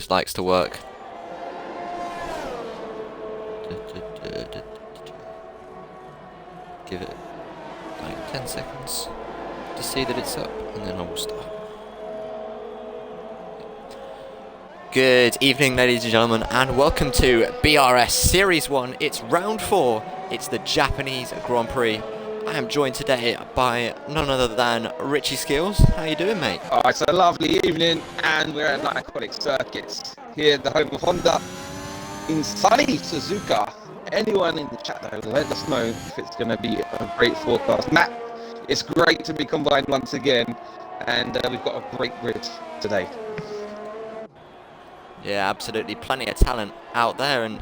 just likes to work. Give it like 10 seconds to see that it's up, and then I will start. Good evening, ladies and gentlemen, and welcome to BRS Series 1. It's round 4. It's the Japanese Grand Prix. I am joined today by none other than Richie Skills. How you doing, mate? Oh, it's a lovely evening, and we're at Iconic Circuits here at the home of Honda in sunny Suzuka. Anyone in the chat though, let us know if it's going to be a great forecast. Matt, it's great to be combined once again, and we've got a great grid today. Yeah, absolutely. Plenty of talent out there, and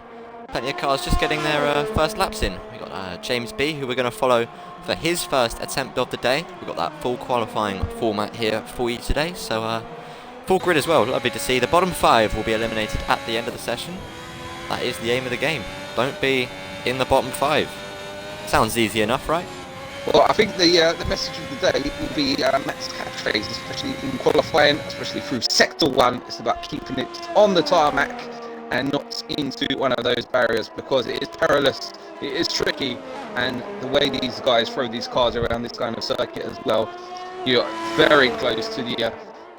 plenty of cars just getting their first laps in. We've got James B, who we're going to follow for his first attempt of the day. We've got that full qualifying format here for you today, so full grid as well. Lovely to see. The bottom 5 will be eliminated at the end of the session. That is the aim of the game. Don't be in the bottom 5. Sounds easy enough, right? Well, I think the message of the day will be Matt's catchphrase, especially in qualifying, especially through Sector 1. It's about keeping it on the tarmac and not into one of those barriers, because it is perilous, it is tricky, and the way these guys throw these cars around this kind of circuit as well, you're very close to the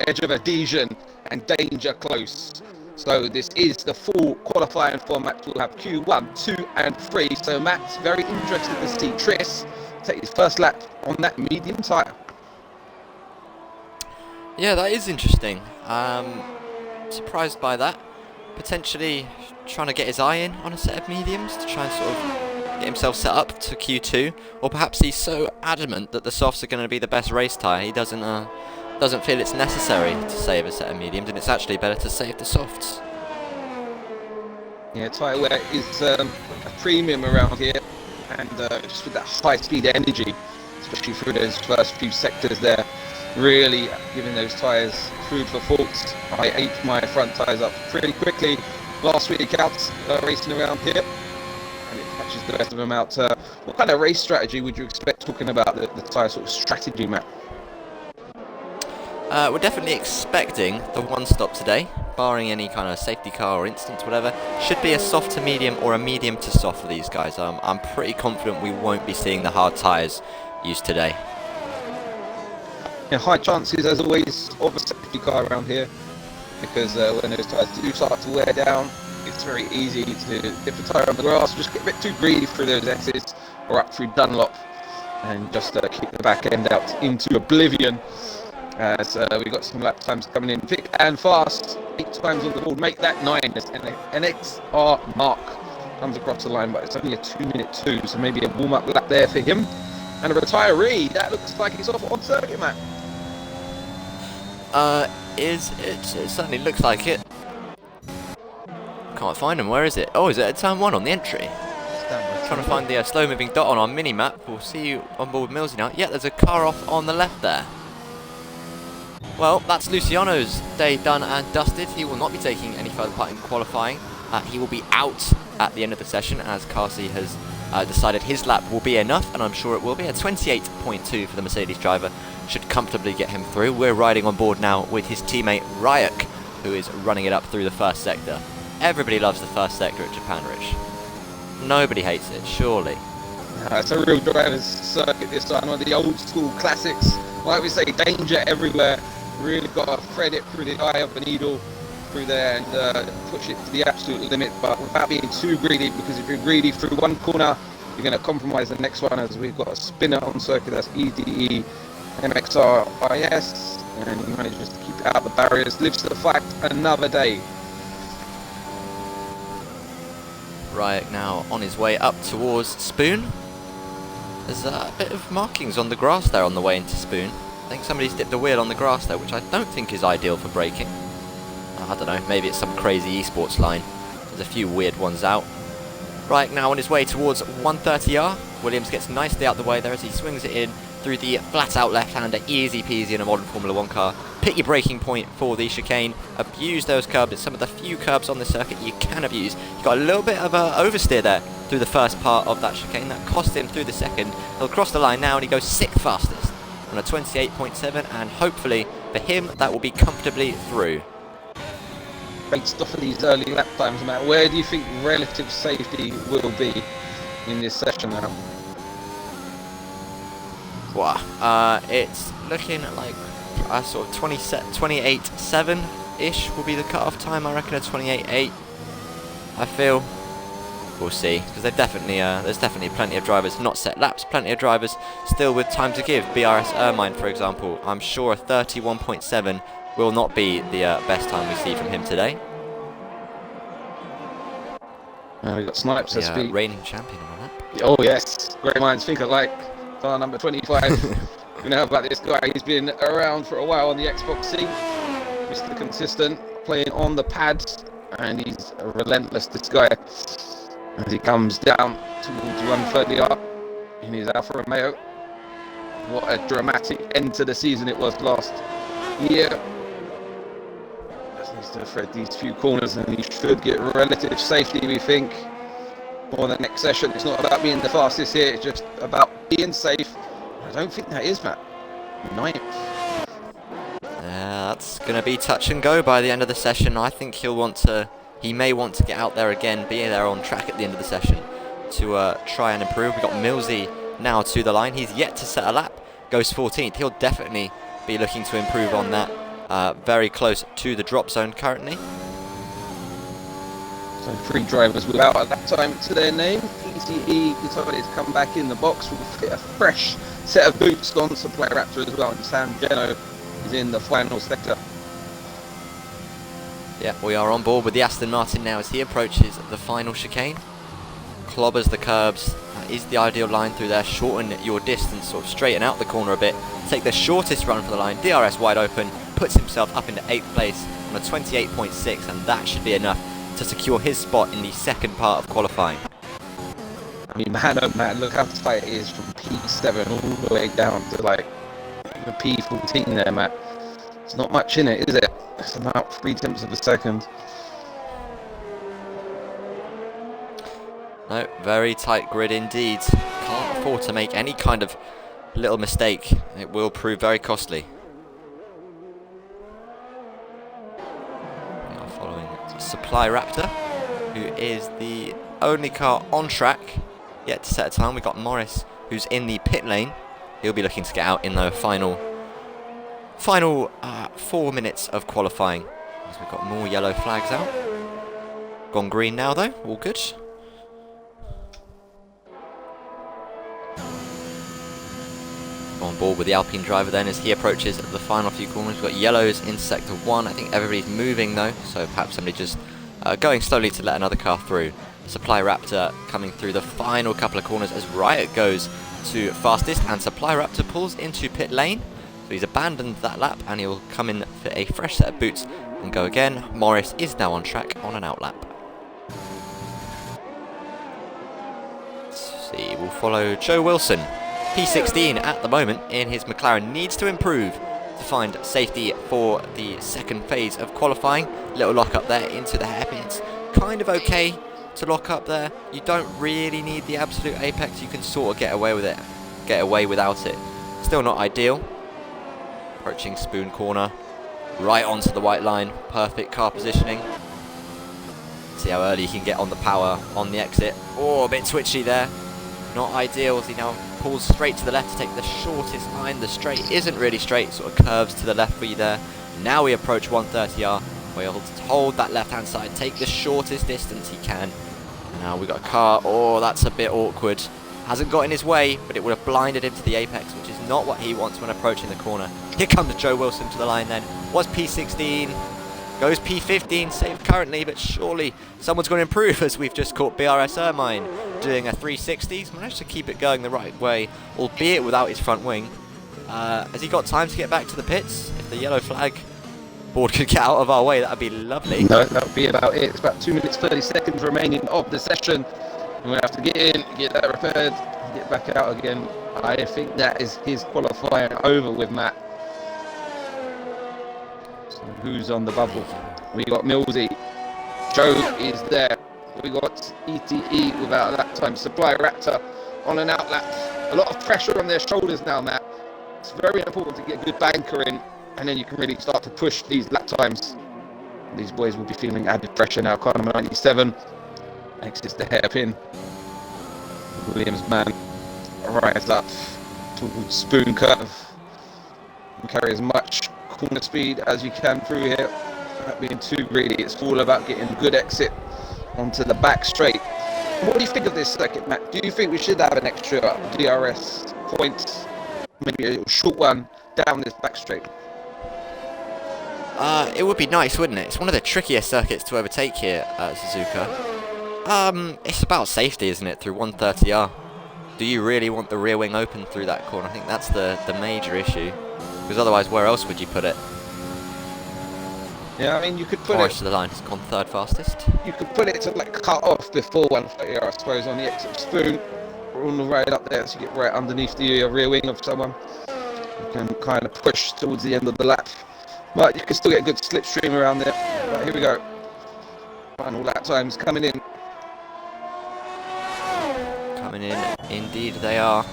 edge of adhesion and danger close. So this is the full qualifying format. We'll have Q1, 2 and 3. So Matt's very interested to see Tris take his first lap on that medium tyre. Yeah, that is interesting. Surprised by that. Potentially trying to get his eye in on a set of mediums to try and sort of get himself set up to Q2. Or perhaps he's so adamant that the softs are going to be the best race tyre, he doesn't feel it's necessary to save a set of mediums, and it's actually better to save the softs. Yeah, tyre wear is a premium around here, and just with that high speed energy, especially through those first few sectors there, really giving those tyres food for thought. I ate my front tyres up pretty quickly last week out racing around here, and it catches the rest of them out. What kind of race strategy would you expect, talking about the tyre sort of strategy, Matt? We're definitely expecting the one stop today, barring any kind of safety car or instance, whatever. Should be a soft to medium or a medium to soft for these guys. I'm pretty confident we won't be seeing the hard tyres used today. Yeah, high chances as always of a safety car around here, because when those tyres do start to wear down, it's very easy to dip the tyre on the grass, just get a bit too greedy through those S's or up through Dunlop, and just kick the back end out into oblivion. As we've got some lap times coming in thick and fast. 8 times on the board, make that 9 as NXR Mark comes across the line, but it's only a 2-minute 2, so maybe a warm-up lap there for him. And a retiree, that looks like he's off on circuit, Matt. It certainly looks like it. Can't find him. Where is it? Oh, is it at turn 1 on the entry? Trying to find the slow-moving dot on our mini-map. We'll see you on board with Millsy now. Yeah, there's a car off on the left there. Well, that's Luciano's day done and dusted. He will not be taking any further part in qualifying. He will be out at the end of the session, as Carsey has decided his lap will be enough, and I'm sure it will be. A 28.2 for the Mercedes driver should comfortably get him through. We're riding on board now with his teammate Ryuk, who is running it up through the first sector. Everybody loves the first sector at Japan, Rich. Nobody hates it, surely. It's a real driver's circuit this time, one of the old school classics. Like we say, danger everywhere. Really got to thread it through the eye of the needle through there and push it to the absolute limit, but without being too greedy, because if you're greedy through one corner, you're going to compromise the next one, as we've got a spinner on circuit. That's EDE MXR IS, and he manages to keep it out the barriers, lives to fight another day. Right, now on his way up towards Spoon. There's a bit of markings on the grass there on the way into Spoon. I think somebody's dipped a wheel on the grass there, which I don't think is ideal for braking. I don't know, maybe it's some crazy esports line. There's a few weird ones out. Right, now on his way towards 130R, Williams gets nicely out the way there as he swings it in through the flat-out left-hander, easy peasy in a modern Formula 1 car. Pick your braking point for the chicane. Abuse those curbs. It's some of the few curbs on the circuit you can abuse. You've got a little bit of oversteer there through the first part of that chicane. That cost him through the second. He'll cross the line now and he goes 6th fastest on a 28.7, and hopefully for him that will be comfortably through. based off of these early lap times, Matt, where do you think relative safety will be in this session now? Wow, it's looking like a sort of 28.7-ish will be the cut-off time. I reckon a 28.8. I feel. We'll see, because there's definitely plenty of drivers not set laps, plenty of drivers still with time to give. BRS Ermine, for example, I'm sure a 31.7 will not be the best time we see from him today. We've got Snipes to speak. Reigning champion on that. Oh yes, great minds think alike. Car number 25. You know about this guy, he's been around for a while on the Xbox scene. Mr. Consistent, playing on the pads, and he's relentless, this guy. As he comes down towards 130R in his Alfa Romeo. What a dramatic end to the season it was last year. Just needs to thread these few corners and he should get relative safety, we think, for the next session. It's not about being the fastest here, it's just about being safe. I don't think that is, Matt. 9th. That's going to be touch and go by the end of the session. I think he may want to get out there again, be there on track at the end of the session to try and improve. We've got Millsy now to the line. He's yet to set a lap, goes 14th. He'll definitely be looking to improve on that. Very close to the drop zone currently. So 3 drivers without a lap time to their name. PTE decided to come back in the box with a fresh set of boots on Supply Raptor as well. And Sam Geno is in the final sector. Yeah, we are on board with the Aston Martin now as he approaches the final chicane. Clobbers the curbs. That is the ideal line through there. Shorten your distance, sort of straighten out the corner a bit. Take the shortest run for the line. DRS wide open. Puts himself up into 8th place on a 28.6, and that should be enough to secure his spot in the second part of qualifying. I mean, man, oh man, look how tight it is from P7 all the way down to like the P14 there, Matt. It's not much in it, is it? It's about 0.3 of a second. No, very tight grid indeed. Can't afford to make any kind of little mistake. It will prove very costly. We are following Supply Raptor, who is the only car on track yet to set a time. We've got Morris, who's in the pit lane. He'll be looking to get out in the final 4 minutes of qualifying, as we've got more yellow flags out. Gone green now though, all good. On board with the Alpine driver then as he approaches the final few corners. We've got yellows in sector 1. I think everybody's moving though, so perhaps somebody just going slowly to let another car through. Supply Raptor coming through the final couple of corners as Riot goes to fastest, and Supply Raptor pulls into pit lane. So he's abandoned that lap and he'll come in for a fresh set of boots and go again. Morris is now on track on an out lap. Let's see, we'll follow Joe Wilson. P16 at the moment in his McLaren, needs to improve to find safety for the second phase of qualifying. Little lock up there into the hairpin. It's kind of okay to lock up there. You don't really need the absolute apex. You can sort of get away with it, get away without it. Still not ideal. Approaching Spoon corner, right onto the white line. Perfect car positioning. See how early he can get on the power on the exit. Oh, a bit twitchy there. Not ideal as he now pulls straight to the left to take the shortest line. The straight isn't really straight, sort of curves to the left for you there. Now we approach 130R. We'll hold that left-hand side, take the shortest distance he can. Now we've got a car. Oh, that's a bit awkward. Hasn't got in his way, but it would have blinded him to the apex, which is not what he wants when approaching the corner. Here comes Joe Wilson to the line then. Was P16. Goes P15, safe currently, but surely someone's going to improve as we've just caught BRS Ermine doing a 360. He's managed to keep it going the right way, albeit without his front wing. Has he got time to get back to the pits? If the yellow flag board could get out of our way, that would be lovely. No, that would be about it. It's about 2 minutes 30 seconds remaining of the session. And we have to get in, get that repaired, get back out again. I think that is his qualifying over with, Matt. Who's on the bubble? We got Millsy. Joe is there. We got ETE without that time. Supply Raptor on an out lap. A lot of pressure on their shoulders now, Matt. It's very important to get good banker in, and then you can really start to push these lap times. these boys will be feeling added pressure now. Car number 97 exits the hairpin. Williams man rides up towards Spoon Curve and carry as much corner speed as you can through here without being too greedy. It's all about getting a good exit onto the back straight. What do you think of this circuit, Matt? Do you think we should have an extra DRS point, maybe a short one down this back straight? It would be nice, wouldn't it? It's one of the trickiest circuits to overtake here at Suzuka. It's about safety, isn't it, through 130R? Do you really want the rear wing open through that corner? I think that's the major issue. Because otherwise, where else would you put it? Yeah, I mean, you could put Forest to the line, it's gone third fastest. You could put it to like cut off before 130R, I suppose, on the exit of Spoon, or on the ride up there, so you get right underneath the rear wing of someone. You can kind of push towards the end of the lap. But you can still get a good slipstream around there. Right, here we go. Final lap times coming in. Coming in, indeed they are.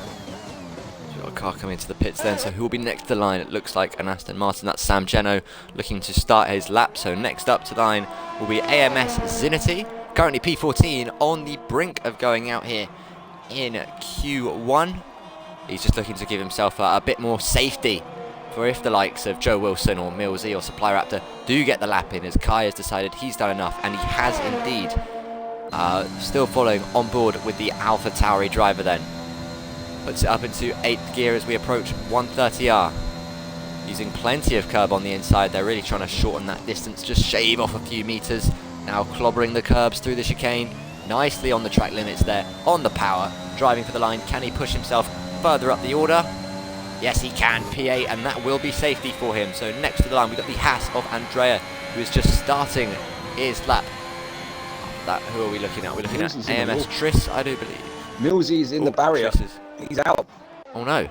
We've got a car coming into the pits then, so who will be next to the line? It looks like an Aston Martin. That's Sam Geno looking to start his lap. So next up to the line will be AMS Zinity, currently P14, on the brink of going out here in Q1. He's just looking to give himself a bit more safety for if the likes of Joe Wilson or Millsy or Supply Raptor do get the lap in, as Kai has decided he's done enough, and he has indeed. Still following on board with the Alpha Tauri driver then. Puts it up into 8th gear as we approach 130R. Using plenty of curb on the inside, they're really trying to shorten that distance, just shave off a few meters. Now clobbering the curbs through the chicane, nicely on the track limits there, on the power, driving for the line. Can he push himself further up the order? Yes, he can, P8, and that will be safety for him. So next to the line, we've got the Haas of Andrea, who is just starting his lap. Who are we looking at? We're looking at AMS Triss, I do believe. Millsy's in the barrier. He's out. Oh no.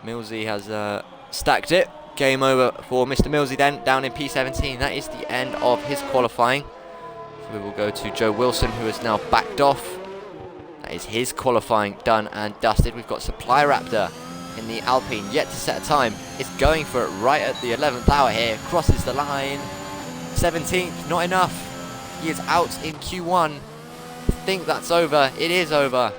Millsy has stacked it. Game over for Mr. Millsy then, down in P17. That is the end of his qualifying. So we will go to Joe Wilson, who has now backed off. That is his qualifying done and dusted. We've got Supply Raptor in the Alpine, yet to set a time. It's going for it right at the 11th hour here. Crosses the line. 17th, not enough. He is out in Q1. I think that's over. It is over.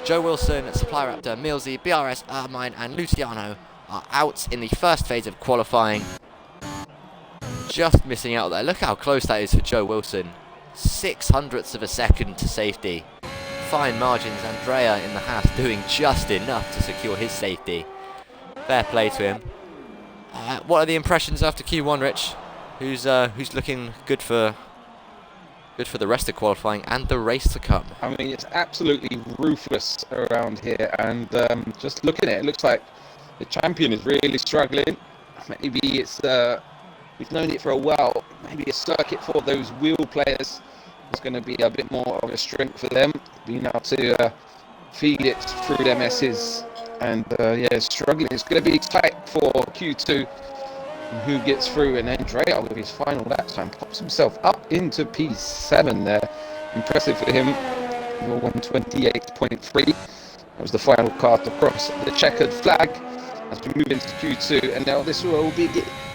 Joe Wilson, Supply Raptor, Millsy, BRS, Ermine and Luciano are out in the first phase of qualifying. Just missing out there. Look how close that is for Joe Wilson. 600ths of a second to safety. Fine margins. Andrea in the Haas doing just enough to secure his safety. Fair play to him. What are the impressions after Q1, Rich? Who's looking good for the rest of qualifying and the race to come? I mean, it's absolutely ruthless around here, and just looking at it, it looks like the champion is really struggling. Maybe it's we've known it for a while. Maybe a circuit for those wheel players is going to be a bit more of a strength for them, being able to feed it through their messes. And yeah, struggling. It's going to be tight for Q2. Who gets through, and Andrea with his final lap time pops himself up into P7 there. Impressive for him. 128.3. That was the final car to cross the checkered flag as we move into Q2, and now this will be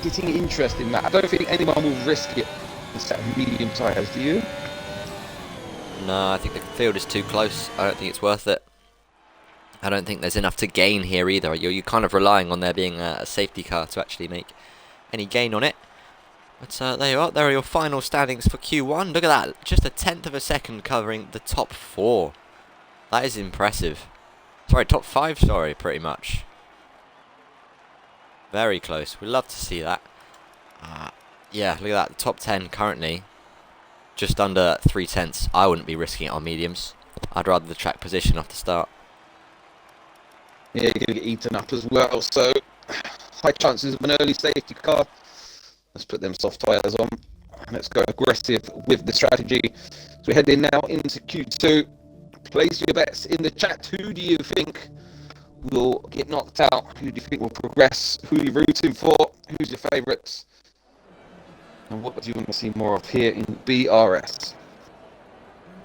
getting interesting, Matt. I don't think anyone will risk it in set of medium tyres, do you? No, I think the field is too close. I don't think it's worth it. I don't think there's enough to gain here either. You're kind of relying on there being a safety car to actually make any gain on it. But there you are. There are your final standings for Q1. Look at that. Just a 10th of a second covering the top 4. That is impressive. Sorry, top 5, sorry, pretty much. Very close. We'd love to see that. Yeah, look at that. The top 10 currently just under 3/10. I wouldn't be risking it on mediums. I'd rather the track position off the start. Yeah, you're going to get eaten up as well, so high chances of an early safety car. Let's put them soft tyres on and let's go aggressive with the strategy. So we're heading now into Q2. Place your bets in the chat. Who do you think will get knocked out? Who do you think will progress? Who are you rooting for? Who's your favourites? And what do you want to see more of here in BRS?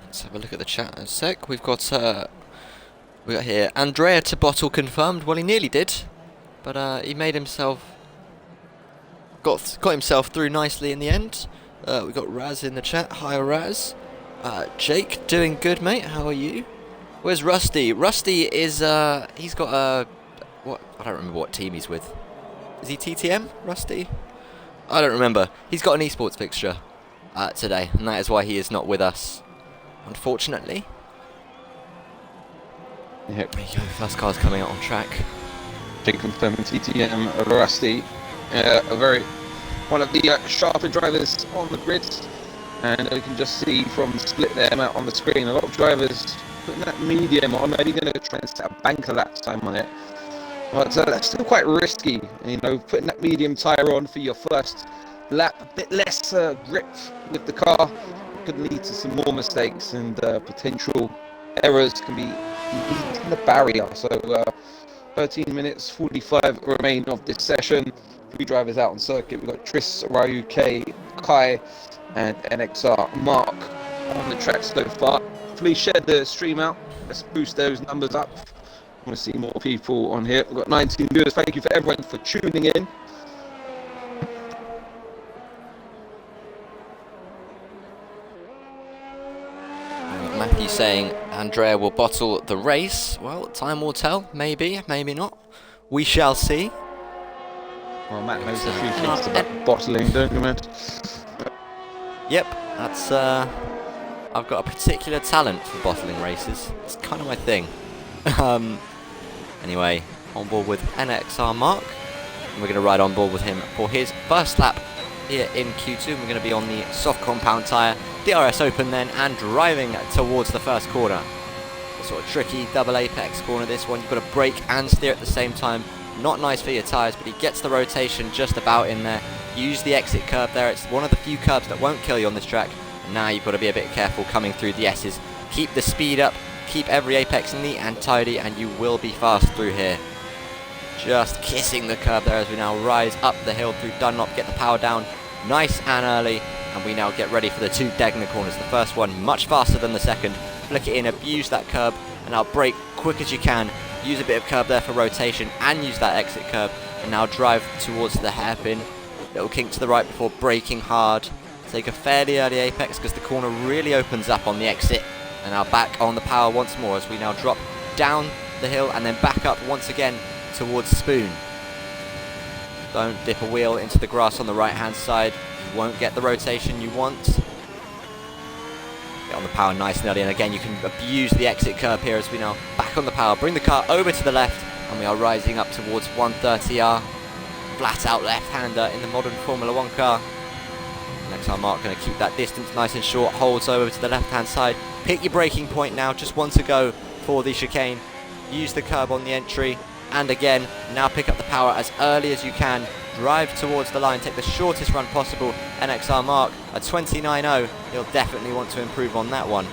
Let's have a look at the chat in a sec. We've got here Andrea to bottle confirmed. Well, he nearly did, but he made himself got himself through nicely in the end. We got Raz in the chat. Hi, Raz. Jake, doing good, mate. How are you? Where's Rusty? Rusty is he's got a what? I don't remember what team he's with. Is he TTM? Rusty? I don't remember. He's got an esports fixture today, and that is why he is not with us, unfortunately. Yep. There you go. First car's coming out on track. Jake confirming TTM Rusty, one of the sharper drivers on the grid, and you can just see from the split there on the screen, a lot of drivers putting that medium on, maybe going to try and set a banker lap time on it, but that's still quite risky, you know, putting that medium tyre on for your first lap, a bit less grip with the car could lead to some more mistakes, and potential errors can be in the barrier. So 13 minutes 45 remain of this session. 3 drivers out on circuit. We've got Tris, Ryuk, Kai and NXR Mark on the track so far. Please share the stream out. Let's boost those numbers up. I want to see more people on here. We've got 19 viewers. Thank you for everyone for tuning in. Matthew saying Andrea will bottle the race. Well, time will tell. Maybe, maybe not. We shall see. Well, Matt knows a few things about bottling, don't you, Matt? Yep, that's I've got a particular talent for bottling races. It's kind of my thing. Anyway, on board with NXR Mark. And we're going to ride on board with him for his first lap here in Q2. We're going to be on the soft compound tyre. DRS open then, and driving towards the first corner. A sort of tricky double apex corner this one. You've got to brake and steer at the same time. Not nice for your tyres, but he gets the rotation just about in there. Use the exit curb there. It's one of the few curbs that won't kill you on this track. And now you've got to be a bit careful coming through the S's. Keep the speed up, keep every apex neat and tidy, and you will be fast through here. Just kissing the curb there as we now rise up the hill through Dunlop, get the power down nice and early. And we now get ready for the 2 Degner corners. The first one much faster than the second. Flick it in, abuse that curb, and now brake quick as you can. Use a bit of curb there for rotation, and use that exit curb. And now drive towards the hairpin. Little kink to the right before braking hard. Take a fairly early apex because the corner really opens up on the exit. And now back on the power once more as we now drop down the hill and then back up once again towards Spoon. Don't dip a wheel into the grass on the right hand side. Won't get the rotation you want. Get on the power nice and early, and again you can abuse the exit curb here as we now back on the power, bring the car over to the left, and we are rising up towards 130R. Flat out left-hander in the modern Formula 1 car. Next time Mark going to keep that distance nice and short, holds over to the left-hand side. Pick your braking point now, just one to go for the chicane. Use the curb on the entry, and again, now pick up the power as early as you can. Drive towards the line, take the shortest run possible. NXR Mark, a 29.0. He'll definitely want to improve on that one.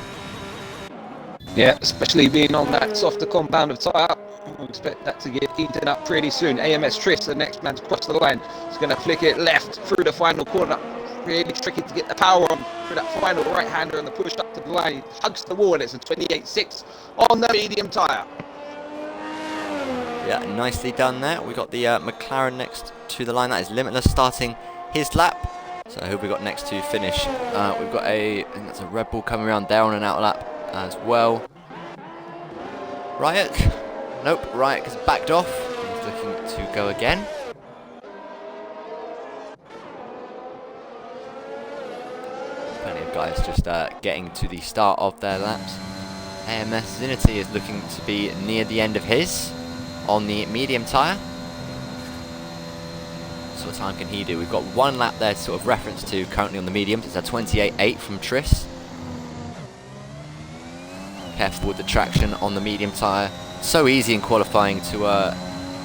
Yeah, especially being on that softer compound of tyre. We expect that to get eaten up pretty soon. AMS Tris, the next man to cross the line, is going to flick it left through the final corner. Really tricky to get the power on through that final right-hander and the push up to the line. He hugs the wall, and it's a 28.6 on the medium tyre. Yeah, nicely done there. We got the McLaren next to the line. That is Limitless starting his lap. So who have we got next to finish? We've got I think that's a Red Bull coming around there on an out lap as well. Ryuk? Nope, Ryuk has backed off. He's looking to go again. Plenty of guys just getting to the start of their laps. AMS Zinity is looking to be near the end of his on the medium tyre. So what time can he do? We've got one lap there to sort of reference to currently on the mediums. It's a 28.8 from Tris. Careful with the traction on the medium tyre. So easy in qualifying to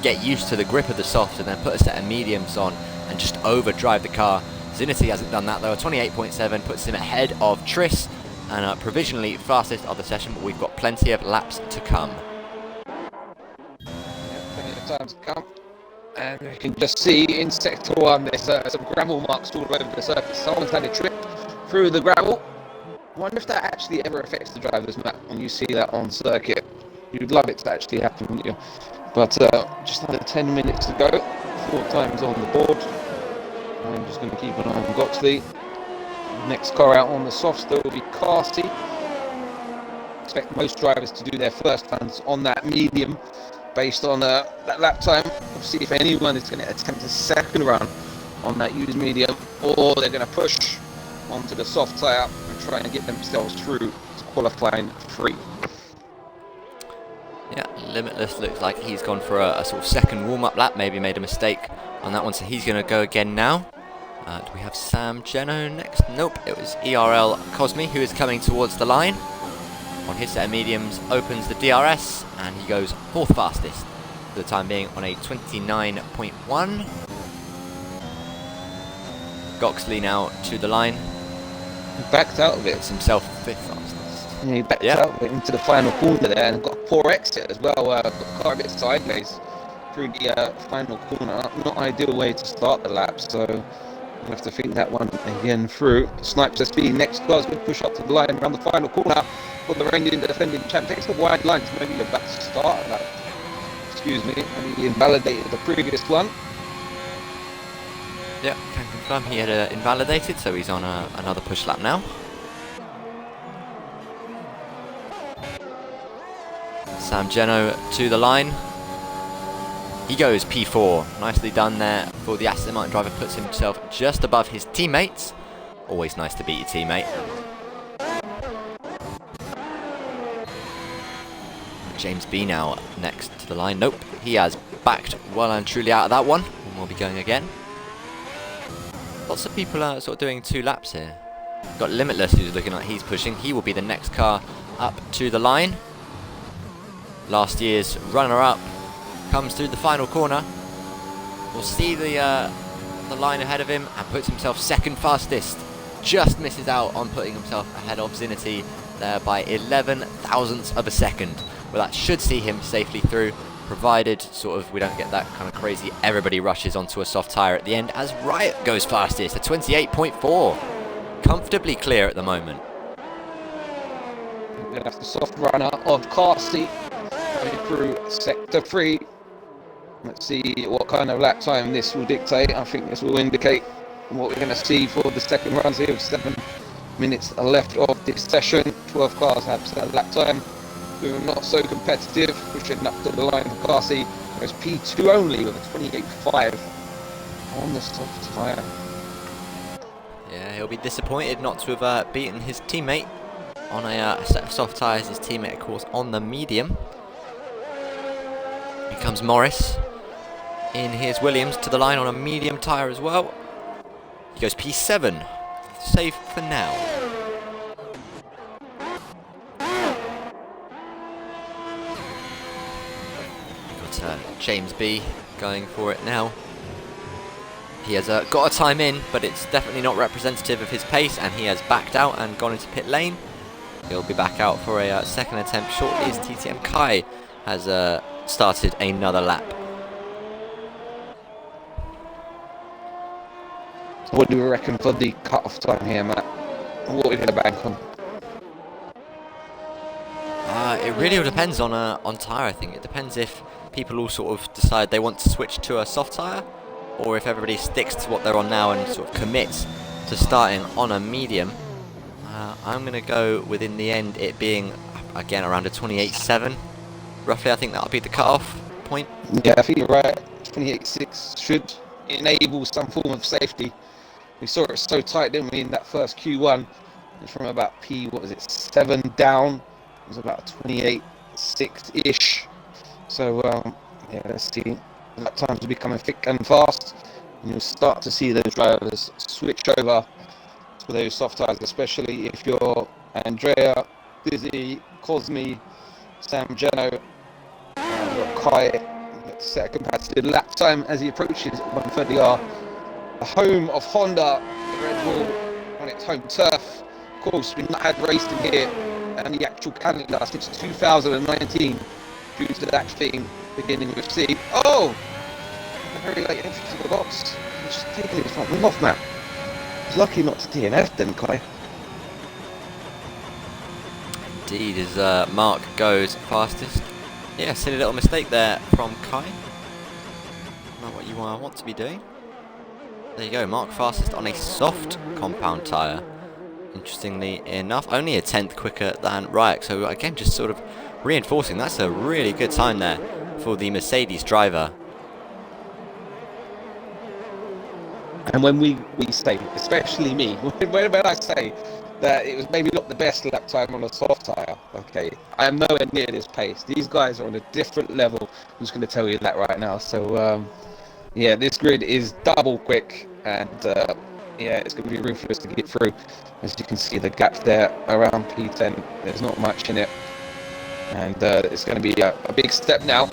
get used to the grip of the softs and then put a set of mediums on and just overdrive the car. Zinity hasn't done that though. A 28.7 puts him ahead of Tris and provisionally fastest of the session, but we've got plenty of laps to come. Plenty of time to come. And you can just see in Sector 1 there's some gravel marks all over the surface. Someone's had a trip through the gravel. I wonder if that actually ever affects the driver's map when you see that on circuit. You'd love it to actually happen, wouldn't you? But just under 10 minutes to go. 4 times on the board. I'm just going to keep an eye on Goxley. Next car out on the softs there will be Carsey. Expect most drivers to do their first runs on that medium based on that lap time. We'll see if anyone is going to attempt a second run on that used medium, or they're going to push onto the soft tyre and try and get themselves through to qualifying 3. Yeah, Limitless looks like he's gone for a sort of second warm-up lap, maybe made a mistake on that one, so he's going to go again now. Do we have Sam Geno next? Nope, it was ERL Cosme who is coming towards the line. On his set of mediums, opens the DRS, and he goes 4th fastest for the time being on a 29.1. Goxley now to the line. He backed out of it. It's himself 5th fastest. Yeah, he backed out of it into the final corner there and got a poor exit as well. Got the car a bit sideways through the final corner. Not ideal way to start the lap, so we'll have to think that one again through. Snipes SP next car's going to push up to the line around the final corner. For the reigning defending champ, takes the wide line to maybe about to start that. Excuse me, and he invalidated the previous one. Yeah, can confirm he had invalidated, so he's on another push lap now. Sam Geno to the line. He goes P4. Nicely done there for the Aston Martin driver. Puts himself just above his teammates. Always nice to beat your teammate. James B now next to the line. Nope, he has backed well and truly out of that one. And we'll be going again. Lots of people are sort of doing 2 laps here. Got Limitless who's looking like he's pushing. He will be the next car up to the line. Last year's runner-up comes through the final corner. We'll see the line ahead of him and puts himself 2nd fastest. Just misses out on putting himself ahead of Zinity there by 11 thousandths of a second. Well, that should see him safely through, provided sort of we don't get that kind of crazy everybody rushes onto a soft tyre at the end, as Riot goes fastest at 28.4. Comfortably clear at the moment. That's the soft runner of Carsey going through sector 3. Let's see what kind of lap time this will dictate. I think this will indicate what we're going to see for the second runs here with 7 minutes left of this session. 12 cars have set lap time. We're not so competitive, pushing up to the line for Carsey. There's P2 only with a 28.5 on the soft tyre. Yeah, he'll be disappointed not to have beaten his teammate on a set of soft tyres. His teammate, of course, on the medium. Here comes Morris in his Williams to the line on a medium tyre as well. He goes P7, safe for now. James B going for it now. He has got a time in, but it's definitely not representative of his pace, and he has backed out and gone into pit lane. He'll be back out for a second attempt shortly as TTM Kai has started another lap. What do we reckon for the cut-off time here, Matt? What are we going to bank on? It really all depends on tyre, I think. It depends if people all sort of decide they want to switch to a soft tyre, or if everybody sticks to what they're on now and sort of commits to starting on a medium. I'm going to go with, in the end, it being, again, around a 28.7. Roughly, I think that'll be the cut-off point. Yeah, I think you're right. 28.6 should enable some form of safety. We saw it so tight, didn't we, in that first Q1. It's from about P7 down. It was about 28.6-ish. So, yeah, let's see. That times will be coming thick and fast. And you'll start to see those drivers switch over to those soft tyres, especially if you're Andrea, Dizzy, Cosme, Sam Geno, Kai. Set a competitive lap time as he approaches 130R. The home of Honda, the Red Bull, on its home turf. Of course, we've not had racing here and the actual calendar since 2019 due to that thing beginning with C. Oh! A very late entry to the box. He's just taking his front wing off, man. He's lucky not to DNF then, Kai. Indeed, as Mark goes fastest. Yeah, silly little mistake there from Kai. Not what you want to be doing. There you go, Mark fastest on a soft compound tyre. Interestingly enough, only a tenth quicker than Ryak. So again, just sort of reinforcing. That's a really good time there for the Mercedes driver. And when we say, especially me, when I say that it was maybe not the best lap time on a soft tyre, okay, I am nowhere near this pace. These guys are on a different level. I'm just going to tell you that right now. So, yeah, this grid is double quick, and yeah, it's going to be ruthless to get through. As you can see, the gap there around P10, there's not much in it. And it's going to be a big step now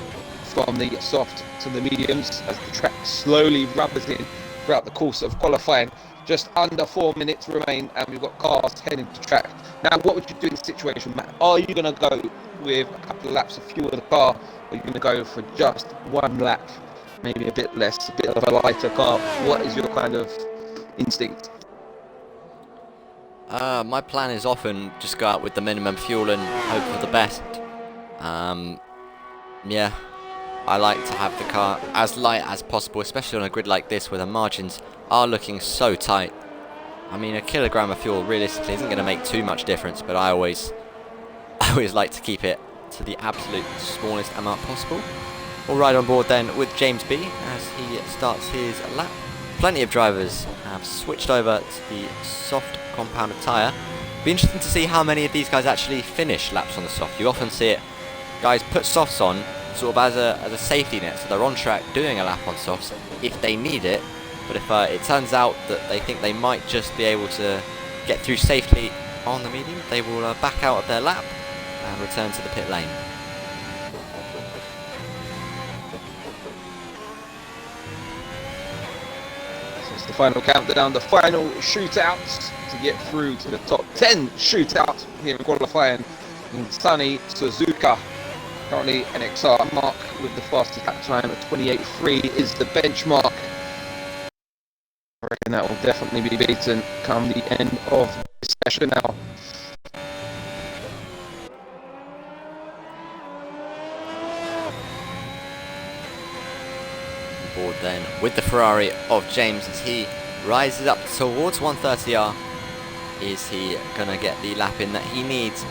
from the soft to the mediums as the track slowly rubbers in throughout the course of qualifying. Just under 4 minutes remain, and we've got cars heading to track. Now, what would you do in this situation, Matt? Are you going to go with a couple of laps of fuel in the car, or are you going to go for just one lap, maybe a bit less, a bit of a lighter car? What is your kind of instinct? My plan is often just go out with the minimum fuel and hope for the best. Yeah, I like to have the car as light as possible, especially on a grid like this where the margins are looking so tight. I mean, a kilogram of fuel realistically isn't going to make too much difference, but I always like to keep it to the absolute smallest amount possible. We'll ride on board then with James B as he starts his lap. Plenty of drivers have switched over to the soft compounded tyre. Be interesting to see how many of these guys actually finish laps on the soft. You often see it, guys put softs on sort of as a safety net, so they're on track doing a lap on softs if they need it. But if it turns out that they think they might just be able to get through safely on the medium, they will back out of their lap and return to the pit lane. So it's the final countdown, the final shootouts to get through to the top 10 shootout here in qualifying in sunny Suzuka. Currently an XR Mark with the fastest lap time of 28.3 is the benchmark. I reckon that will definitely be beaten come the end of this session now. Board then with the Ferrari of James as he rises up towards 130R. Is he gonna get the lap in that he needs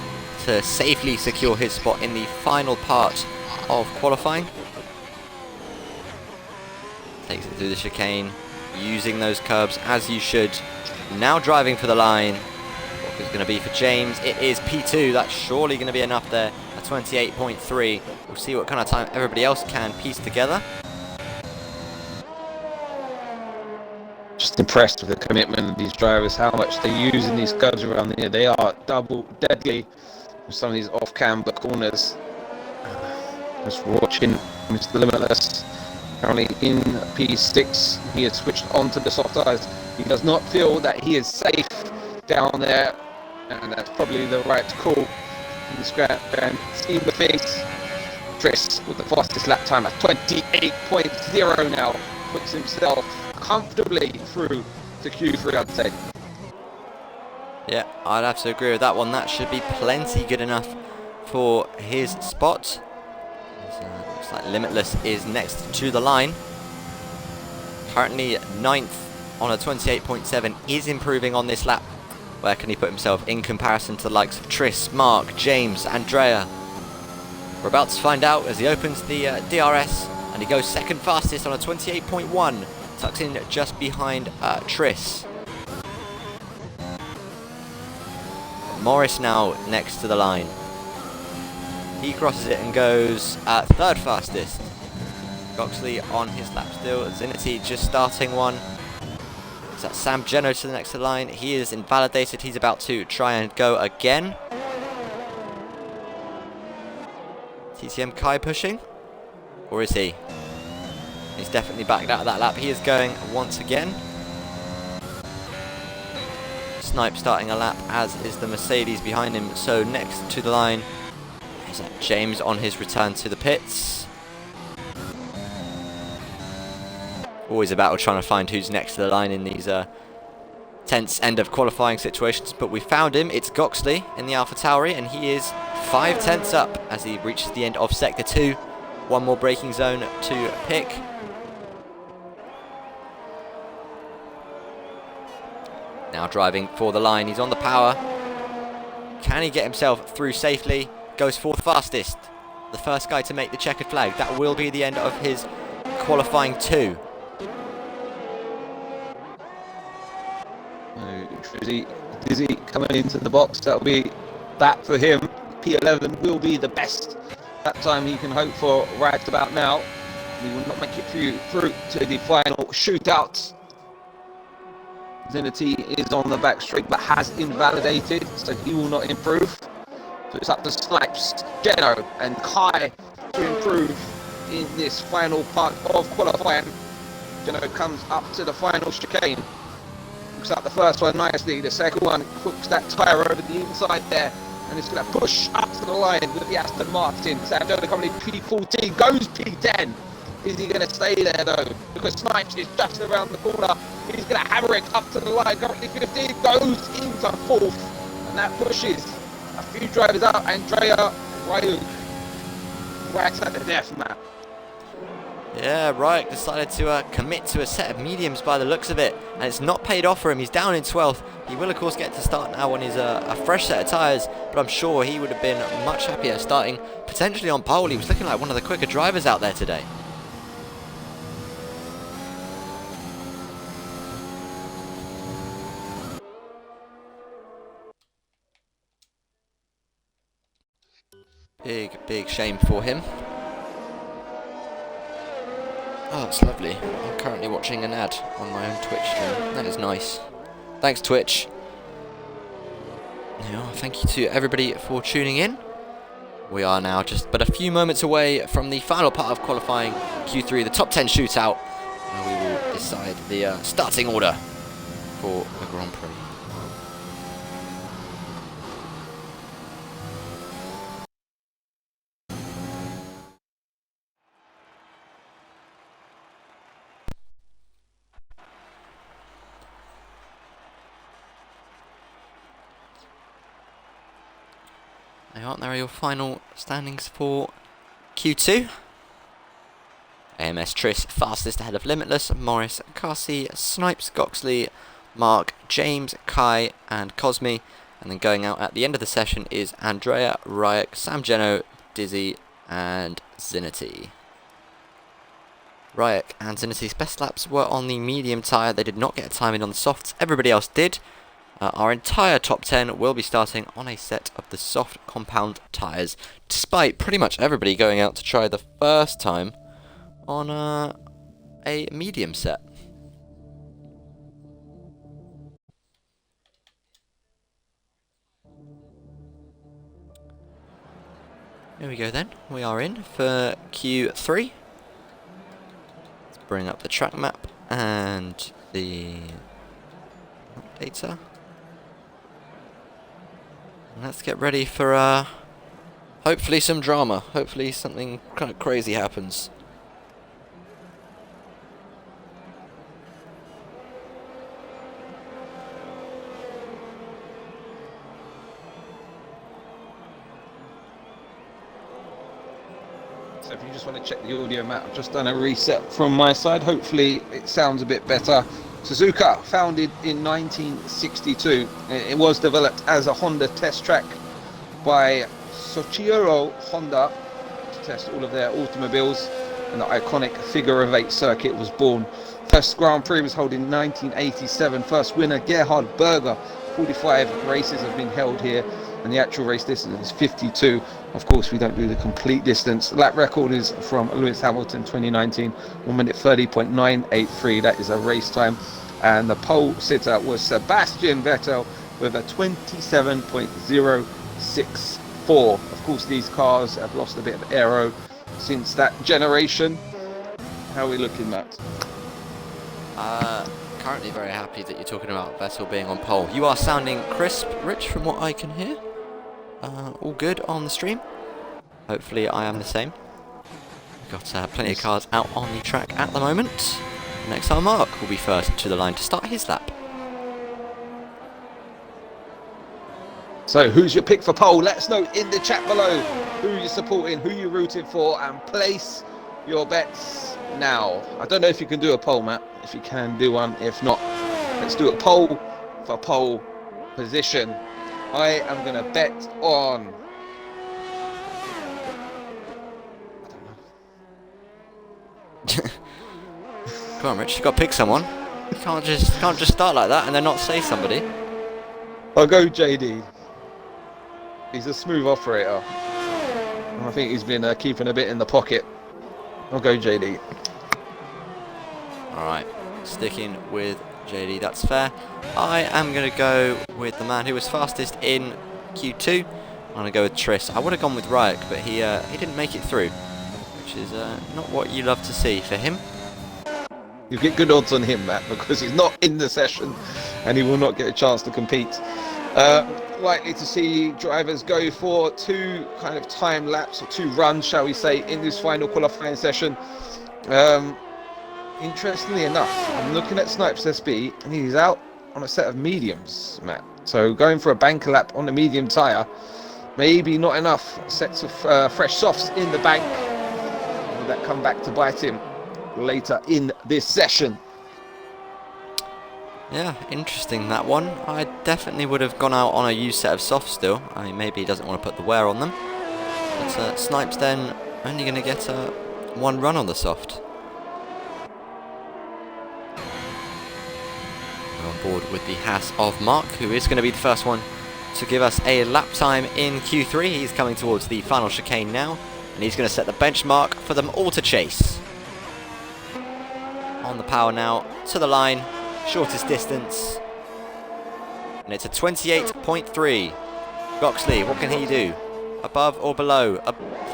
to safely secure his spot in the final part of qualifying? Takes it through the chicane, using those curbs as you should. Now driving for the line. What is going to be for James? It is P2. That's surely going to be enough there. A 28.3. We'll see what kind of time everybody else can piece together. Just impressed with the commitment of these drivers, how much they're using these curbs around here. They are double deadly with some of these off-camber corners. Just watching Mr. Limitless. Currently in P6, he has switched onto the soft tyres. He does not feel that he is safe down there, and that's probably the right call. In the scrap and scheme of things, Tris with the fastest lap time at 28.0 now puts himself comfortably through to Q3, I'd say. Yeah, I'd have to agree with that one. That should be plenty good enough for his spot. Looks like Limitless is next to the line. Currently 9th on a 28.7, is improving on this lap. Where can he put himself in comparison to the likes of Tris, Mark, James, Andrea? We're about to find out as he opens the DRS and he goes second fastest on a 28.1, tucks in just behind Tris. Morris now next to the line. He crosses it and goes third fastest. Goxley on his lap still. Zinity just starting one. Is that Sam Geno to the next line? He is invalidated. He's about to try and go again. TCM Kai pushing? Or is he? He's definitely backed out of that lap. He is going once again. Snipe starting a lap, as is the Mercedes behind him. So next to the line is James on his return to the pits. Always a battle trying to find who's next to the line in these tense end of qualifying situations, but we found him. It's Goxley in the AlphaTauri, and he is 5 tenths up as he reaches the end of Sector 2. One more braking zone to pick. Now driving for the line, he's on the power. Can he get himself through safely? Goes fourth fastest. The first guy to make the checkered flag. That will be the end of his qualifying 2. Dizzy coming into the box. That'll be that for him. P11 will be the best that time he can hope for right about now. He will not make it through to the final shootout. Zenity is on the back straight but has invalidated, so he will not improve. So it's up to Snipes, Geno and Kai to improve in this final part of qualifying. Geno comes up to the final chicane. Hooks up the first one nicely, the second one hooks that tyre over the inside there, and it's going to push up to the line with the Aston Martin. Sandona coming in P14, goes P10. Is he going to stay there though? Because Snipes is just around the corner. He's going to hammer it up to the line, currently 15, goes into 4th, and that pushes a few drivers out. Andrea Ryu right at the death map. Yeah, Ryuk decided to commit to a set of mediums by the looks of it, and it's not paid off for him. He's down in 12th. He will, of course, get to start now on his a fresh set of tyres, but I'm sure he would have been much happier starting potentially on pole. He was looking like one of the quicker drivers out there today. Big shame for him. Oh, it's lovely. I'm currently watching an ad on my own Twitch stream. That is nice. Thanks, Twitch. Yeah, thank you to everybody for tuning in. We are now just but a few moments away from the final part of qualifying Q3, the top 10 shootout. And we will decide the starting order for the Grand Prix. There are your final standings for Q2. AMS Triss fastest ahead of Limitless, Morris, Carsey, Snipes, Goxley, Mark, James, Kai and Cosme. And then going out at the end of the session is Andrea, Ryuk, Sam Geno, Dizzy and Zinity. Ryuk and Zinity's best laps were on the medium tyre. They did not get a time in on the softs. Everybody else did. Our entire top 10 will be starting on a set of the soft compound tyres, despite pretty much everybody going out to try the first time on a medium set. Here we go then, we are in for Q3. Let's bring up the track map and the data. Let's get ready for hopefully some drama. Hopefully something kind of crazy happens. So if you just want to check the audio map, I've just done a reset from my side. Hopefully it sounds a bit better. Suzuka, founded in 1962. It was developed as a Honda test track by Soichiro Honda to test all of their automobiles, and the iconic figure of 8 circuit was born. First Grand Prix was held in 1987. First winner Gerhard Berger. 45 races have been held here, and the actual race distance is 52. Of course, we don't do the complete distance. That record is from Lewis Hamilton 2019, 1 minute 30.983. That is a race time. And the pole sitter was Sebastian Vettel with a 27.064. Of course, these cars have lost a bit of aero since that generation. How are we looking, Matt? Currently very happy that you're talking about Vettel being on pole. You are sounding crisp, Rich, from what I can hear. All good on the stream. Hopefully I am the same. We've got plenty of cars out on the track at the moment. Next time Mark will be first to the line to start his lap. So who's your pick for pole? Let us know in the chat below who you're supporting, who you're rooting for, and place your bets now. I don't know if you can do a poll, Matt. If you can, do one. If not, let's do a poll for pole position. I am going to bet on... Come on, Rich, you got to pick someone. You can't just start like that and then not say somebody. I'll go JD. He's a smooth operator. I think he's been keeping a bit in the pocket. I'll go JD. Alright, sticking with JD, that's fair. I am going to go with the man who was fastest in Q2. I'm going to go with Triss. I would have gone with Ryuk, but he didn't make it through, which is not what you love to see for him. You get good odds on him, Matt, because he's not in the session and he will not get a chance to compete. Likely to see drivers go for 2 kind of time laps, or 2 runs, shall we say, in this final qualifying session. Interestingly enough, I'm looking at Snipes SB and he's out on a set of mediums, Matt. So going for a banker lap on a medium tyre, maybe not enough sets of fresh softs in the bank. Will that come back to bite him later in this session? Yeah, interesting, that one. I definitely would have gone out on a used set of softs still. I mean, maybe he doesn't want to put the wear on them. But Snipes then only going to get 1 run on the soft. We're on board with the Haas of Mark, who is going to be the first one to give us a lap time in Q3. He's coming towards the final chicane now, and he's going to set the benchmark for them all to chase. On the power now, to the line. Shortest distance, and it's a 28.3. Goxley, what can he do? Above or below?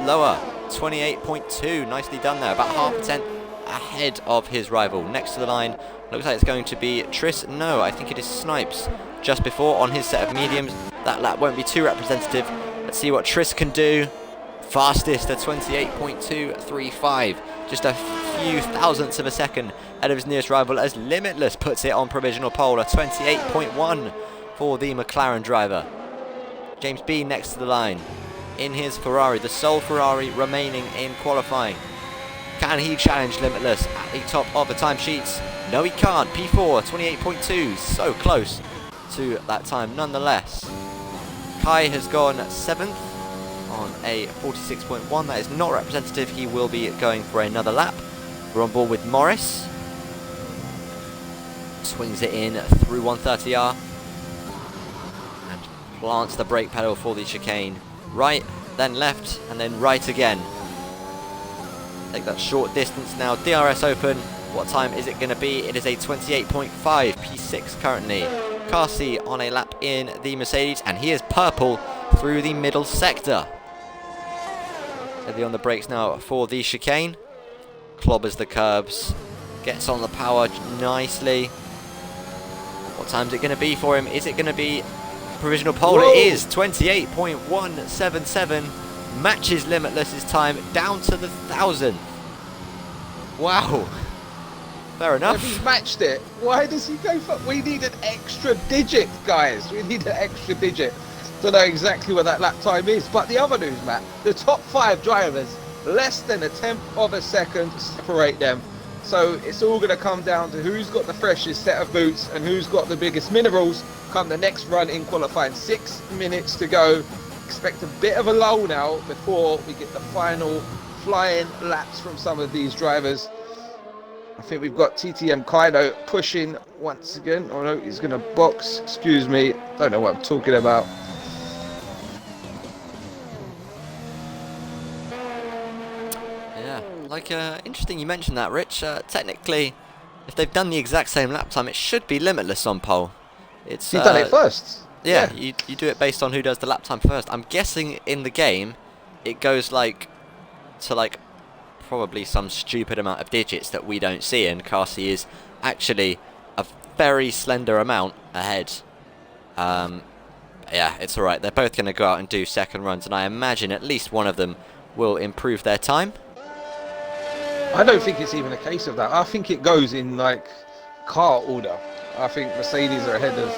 Lower, 28.2. Nicely done there, about half a tenth ahead of his rival. Next to the line, looks like it's going to be Triss. No, I think it is Snipes. Just before on his set of mediums. That lap won't be too representative. Let's see what Triss can do. Fastest at 28.235. Just a few thousandths of a second ahead of his nearest rival as Limitless puts it on provisional pole. A 28.1 for the McLaren driver. James B next to the line in his Ferrari, the sole Ferrari remaining in qualifying. Can he challenge Limitless at the top of the timesheets? No, he can't. P4, 28.2, so close to that time nonetheless. Kai has gone 7th on a 46.1. That is not representative. He will be going for another lap. We're on board with Morris. Swings it in through 130R and plants the brake pedal for the chicane. Right, then left, and then right again. Take that short distance now. DRS open. What time is it going to be? It is a 28.5, P6 currently. Carsey on a lap in the Mercedes, and he is purple through the middle sector. Heavy on the brakes now for the chicane. Clobbers the curbs. Gets on the power nicely. What time is it going to be for him? Is it going to be provisional pole? Whoa. It is 28.177. Matches Limitless's time down to the 1,000th. Wow. Fair enough. If he's matched it, why does he go for... We need an extra digit, guys. We need an extra digit to know exactly where that lap time is. But the other news, Matt, the top 5 drivers, less than a tenth of a second separate them. So it's all going to come down to who's got the freshest set of boots and who's got the biggest minerals come the next run in qualifying. 6 minutes to go. Expect a bit of a lull now before we get the final flying laps from some of these drivers. I think we've got TTM Kaido pushing once again. Oh no, he's going to box. Excuse me. Don't know what I'm talking about. Yeah, like interesting you mentioned that, Rich. Technically, if they've done the exact same lap time, it should be Limitless on pole. It's He's done it first. Yeah, you do it based on who does the lap time first. I'm guessing in the game, it goes like to like probably some stupid amount of digits that we don't see, and Carsey is actually a very slender amount ahead. Yeah, it's alright. They're both going to go out and do second runs, and I imagine at least one of them will improve their time. I don't think it's even a case of that. I think it goes in like car order. I think Mercedes are ahead of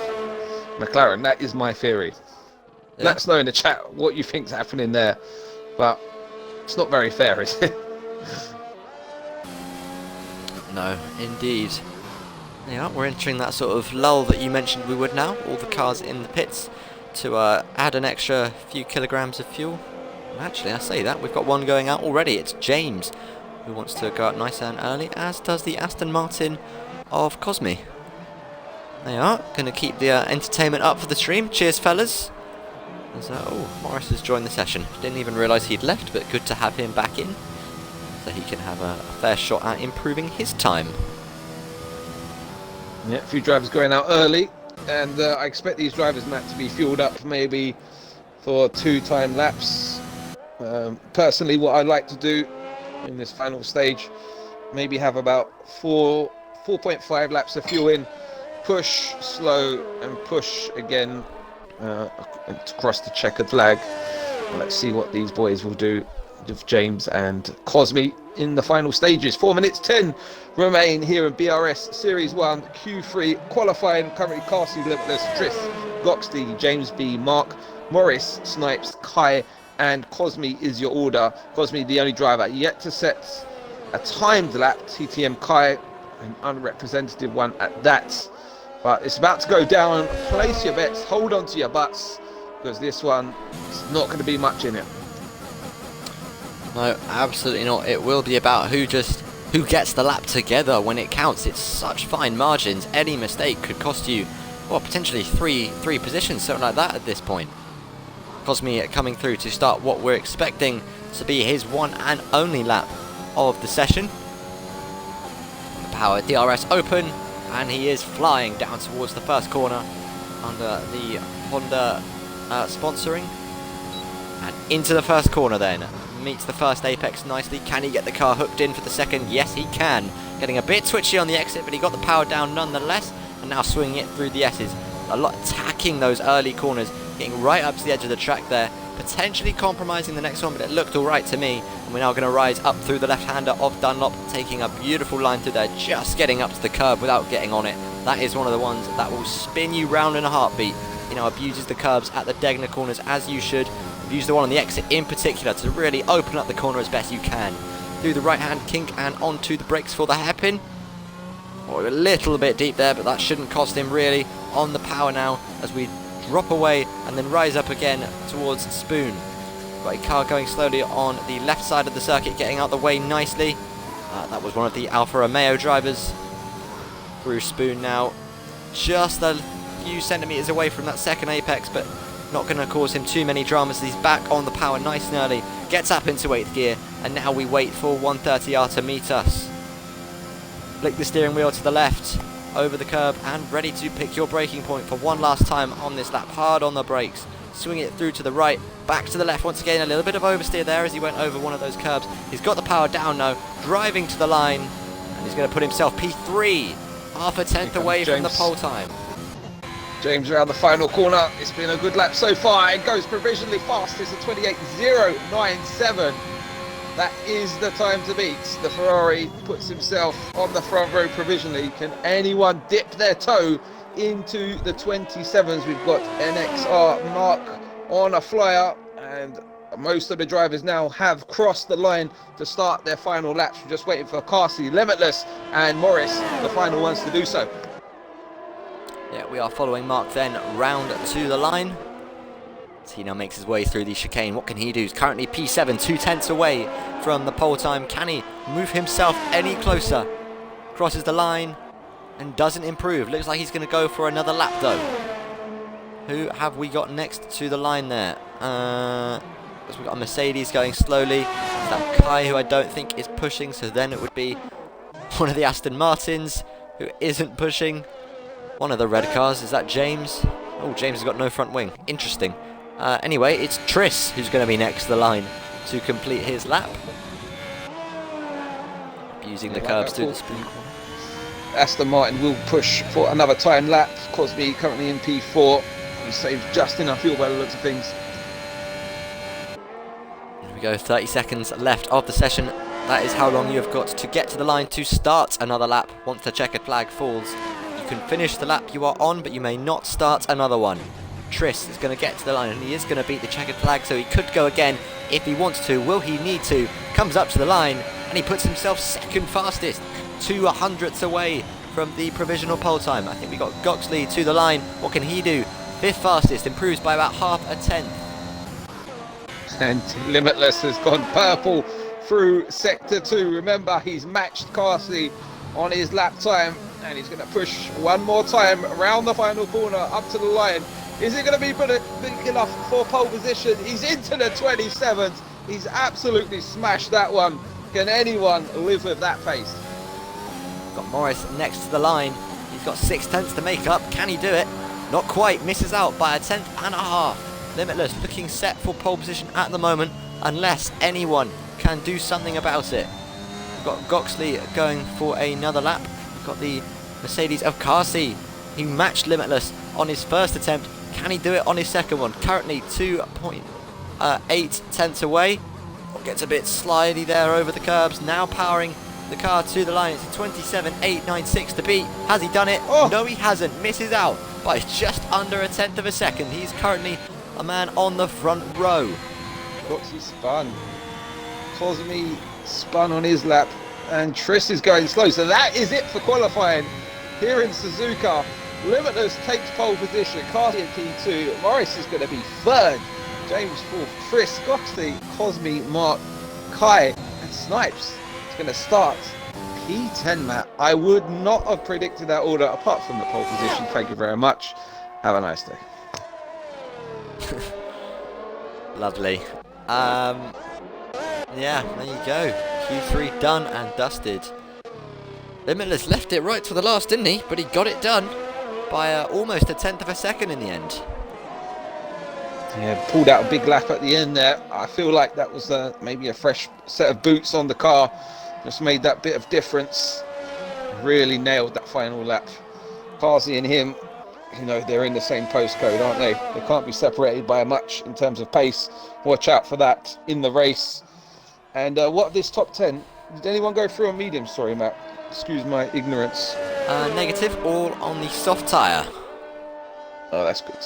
McLaren. That is my theory. Yeah. Let us know in the chat what you think's happening there. But it's not very fair, is it? No, indeed. Yeah, we're entering that sort of lull that you mentioned we would now. All the cars in the pits to add an extra few kilograms of fuel. Actually, I say that, we've got one going out already. It's James, who wants to go out nice and early, as does the Aston Martin of Cosme. They are going to keep the entertainment up for the stream. Cheers, fellas. Oh, Morris has joined the session. Didn't even realise he'd left, but good to have him back in, so he can have a fair shot at improving his time. Yeah, a few drivers going out early, and I expect these drivers, Matt, to be fueled up maybe for 2-time laps. Personally, what I'd like to do in this final stage, maybe have about 4.5 laps of fuel in, push, slow, and push again across the checkered flag. Let's see what these boys will do with James and Cosme in the final stages. 4 minutes 10 remain here in BRS Series 1 Q3 qualifying. Currently Cassie, Limitless, Tris, Goxley, James B, Mark, Morris, Snipes, Kai and Cosme is your order. Cosme the only driver yet to set a timed lap. TTM Kai, an unrepresentative one at that. But it's about to go down. Place your bets, hold on to your butts, because this one is not going to be much in it. No, absolutely not. It will be about who gets the lap together when it counts. It's such fine margins. Any mistake could cost you, well, potentially three positions, something like that at this point. Cosme coming through to start what we're expecting to be his one and only lap of the session. The power DRS open, and he is flying down towards the first corner under the Honda sponsoring. And into the first corner then. Meets the first apex nicely. Can he get the car hooked in for the second? Yes, he can. Getting a bit twitchy on the exit, but he got the power down nonetheless. And now swinging it through the S's. A lot attacking those early corners. Getting right up to the edge of the track there. Potentially compromising the next one, but it looked alright to me. And we're now going to rise up through the left-hander of Dunlop. Taking a beautiful line through there. Just getting up to the curb without getting on it. That is one of the ones that will spin you round in a heartbeat. You know, abuses the curbs at the Degner corners as you should. Use the one on the exit in particular to really open up the corner as best you can. Through the right hand kink and onto the brakes for the hairpin. Oh, a little bit deep there, but that shouldn't cost him really. On the power now as we drop away and then rise up again towards Spoon. Got a car going slowly on the left side of the circuit, getting out the way nicely. That was one of the Alfa Romeo drivers. Through Spoon now. Just a few centimetres away from that second apex, but not going to cause him too many dramas. He's back on the power nice and early. Gets up into 8th gear. And now we wait for 130R to meet us. Flick the steering wheel to the left. Over the curb and ready to pick your braking point for one last time on this lap. Hard on the brakes. Swing it through to the right. Back to the left once again. A little bit of oversteer there as he went over one of those curbs. He's got the power down now. Driving to the line. And he's going to put himself P3. Half a tenth away from the pole time. James around the final corner. It's been a good lap so far. It goes provisionally fast. It's a 28.097. That is the time to beat. The Ferrari puts himself on the front row provisionally. Can anyone dip their toe into the 27s? We've got NXR Mark on a flyer, and most of the drivers now have crossed the line to start their final laps. We're just waiting for Cassie, Limitless and Morris, the final ones to do so. Yeah, we are following Mark then round to the line. As he now makes his way through the chicane. What can he do? He's currently P7, 2 tenths away from the pole time. Can he move himself any closer? Crosses the line and doesn't improve. Looks like he's going to go for another lap though. Who have we got next to the line there? We've got a Mercedes going slowly. Is that Kai, who I don't think is pushing, so then it would be one of the Aston Martins who isn't pushing. One of the red cars. Is that James? Oh, James has got no front wing. Interesting. Anyway, it's Tris who's going to be next to the line to complete his lap. Using the curbs through the Spoon. Aston Martin will push for another time lap. Cosme currently in P4. He saved just enough fuel by the looks of things. Here we go, 30 seconds left of the session. That is how long you've got to get to the line to start another lap once the checkered flag falls. You can finish the lap you are on, but you may not start another one. Tris is going to get to the line, and he is going to beat the checkered flag, so he could go again if he wants to. Will he need to? Comes up to the line, and he puts himself second fastest, 2 hundredths away from the provisional pole time. I think we got Goxley to the line. What can he do? 5th fastest, improves by about half a tenth. And Limitless has gone purple through sector 2. Remember, he's matched Carsley on his lap time, and he's going to push one more time around the final corner up to the line. Is it going to be big enough for pole position? He's into the 27th. He's absolutely smashed that one. Can anyone live with that pace? Got Morris next to the line. He's got 6 tenths to make up. Can he do it? Not quite. Misses out by a tenth and a half. Limitless looking set for pole position at the moment, unless anyone can do something about it. We've got Goxley going for another lap. We've got the Mercedes of Carsi. He matched Limitless on his first attempt. Can he do it on his second one? Currently 2.8 tenths away. Gets a bit slidey there over the curbs. Now powering the car to the line. It's a 27.896 to beat. Has he done it? Oh. No, he hasn't. Misses out by just under a tenth of a second. He's currently a man on the front row. Goxley spun. Cosme spun on his lap. And Triss is going slow. So that is it for qualifying here in Suzuka. Limitless takes pole position. Carty at P2. Morris is going to be third. James fourth. Triss, Goxley, Cosme, Mark, Kai, and Snipes. It's going to start P10, Matt. I would not have predicted that order apart from the pole position. Thank you very much. Have a nice day. Lovely. Yeah, there you go. Q3 done and dusted. Limitless left it right to the last, didn't he? But he got it done by almost a tenth of a second in the end. Yeah, pulled out a big lap at the end there. I feel like that was maybe a fresh set of boots on the car. Just made that bit of difference. Really nailed that final lap. Kazi and him, you know, they're in the same postcode, aren't they? They can't be separated by much in terms of pace. Watch out for that in the race. And what this top 10, did anyone go through on medium? Sorry, Matt. Excuse my ignorance. Negative, all on the soft tyre. Oh, that's good.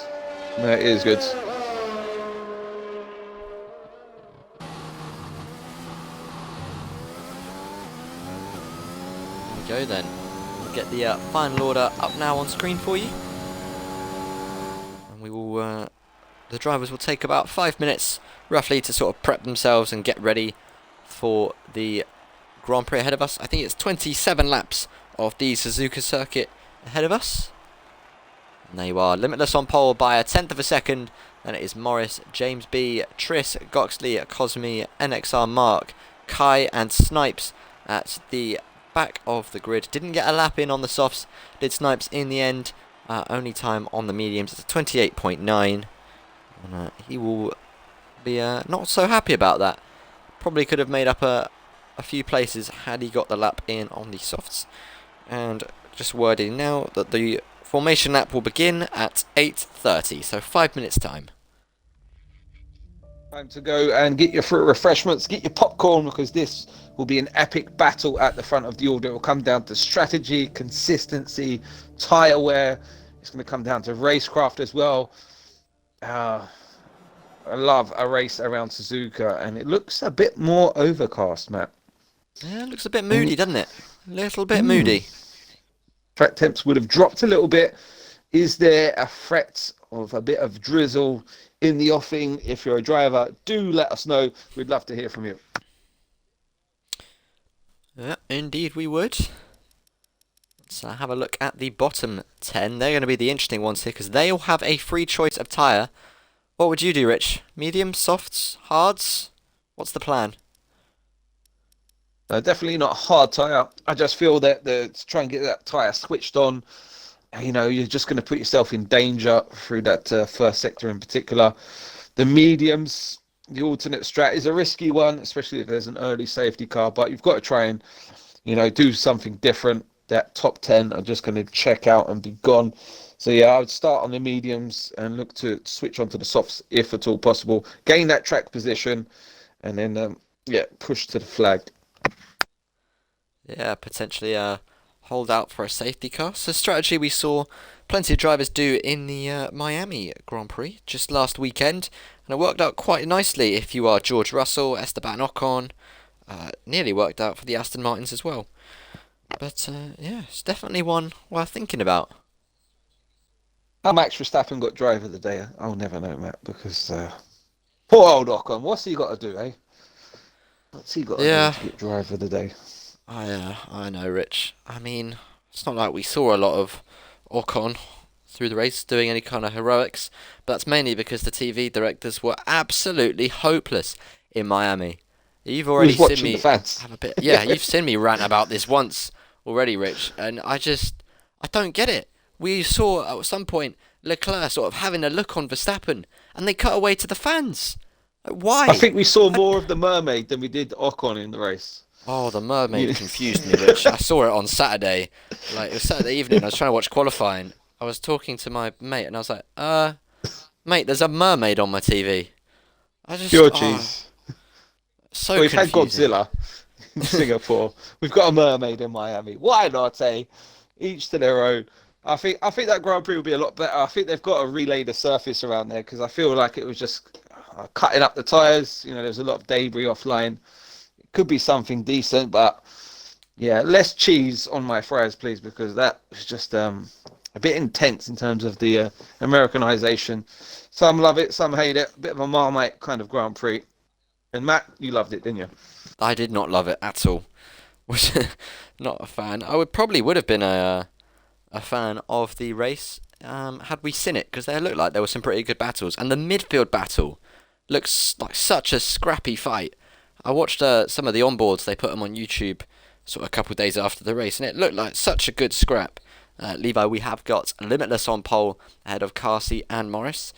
No, it is good. There we go then. We'll get the final order up now on screen for you. And we will, the drivers will take about 5 minutes roughly to sort of prep themselves and get ready for the Grand Prix ahead of us. I think it's 27 laps of the Suzuka circuit ahead of us. And there you are, Limitless on pole by a tenth of a second. Then it is Morris, James B, Triss, Goxley, Cosme, NXR Mark, Kai and Snipes at the back of the grid. Didn't get a lap in on the softs, did Snipes in the end. Only time on the mediums, it's a 28.9. And he will be not so happy about that. Probably could have made up a few places had he got the lap in on the softs. And just wording now that the formation lap will begin at 8:30, so 5 minutes time. Time to go and get your fruit refreshments, get your popcorn, because this will be an epic battle at the front of the order. It will come down to strategy, consistency, tyre wear. It's going to come down to racecraft as well. I love a race around Suzuka, and it looks a bit more overcast, Matt. Yeah, it looks a bit moody, doesn't it? A little bit moody. Track temps would have dropped a little bit. Is there a threat of a bit of drizzle in the offing? If you're a driver, do let us know. We'd love to hear from you. Yeah, indeed we would. Let's have a look at the bottom 10. They're going to be the interesting ones here, because they all have a free choice of tyre. What would you do, Rich? Medium, softs, hards? What's the plan? Definitely not a hard tyre. I just feel that to try and get that tyre switched on, you know, you're just going to put yourself in danger through that first sector in particular. The mediums, the alternate strat is a risky one, especially if there's an early safety car, but you've got to try and, you know, do something different. That top 10 are just going to check out and be gone. So yeah, I would start on the mediums and look to switch onto the softs if at all possible. Gain that track position, and then push to the flag. Yeah, potentially hold out for a safety car. So strategy we saw plenty of drivers do in the Miami Grand Prix just last weekend, and it worked out quite nicely if you are George Russell, Esteban Ocon. Nearly worked out for the Aston Martins as well. But yeah, it's definitely one worth thinking about. How Max Verstappen got driver of the day? I'll never know, Matt, because poor old Ocon. What's he got to do, eh? What's he got to do Yeah, to get driver of the day? I know, Rich. I mean, it's not like we saw a lot of Ocon through the race doing any kind of heroics, but that's mainly because the TV directors were absolutely hopeless in Miami. You've He already was seen watching the me fans. have a bit. Yeah, you've seen me rant about this once already, Rich, and I don't get it. We saw at some point Leclerc sort of having a look on Verstappen, and they cut away to the fans. Like, I why? think we saw I, more of the mermaid than we did Ocon in the race. Oh, the mermaid You- confused me, Rich. I saw it on Saturday. Like, it was Saturday evening. I was trying to watch qualifying. I was talking to my mate, and I was like, mate, there's a mermaid on my TV. Pure Oh, cheese. so Well, we've had confusing. Godzilla in Singapore. We've got a mermaid in Miami. Why not, eh? Each to their own. I think that Grand Prix will be a lot better. I think they've got to relay the surface around there because I feel like it was just cutting up the tyres. You know, there's a lot of debris offline. It could be something decent, but yeah, less cheese on my fries, please, because that was just a bit intense in terms of the Americanization. Some love it, some hate it. A bit of a Marmite kind of Grand Prix. And Matt, you loved it, didn't you? I did not love it at all. Was not a fan. I would have been a fan of the race had we seen it because there looked like there were some pretty good battles, and the midfield battle looks like such a scrappy fight. I watched some of the onboards; they put them on YouTube, sort of a couple of days after the race, and it looked like such a good scrap. Levi, we have got Limitless on pole ahead of Carsey and Morris,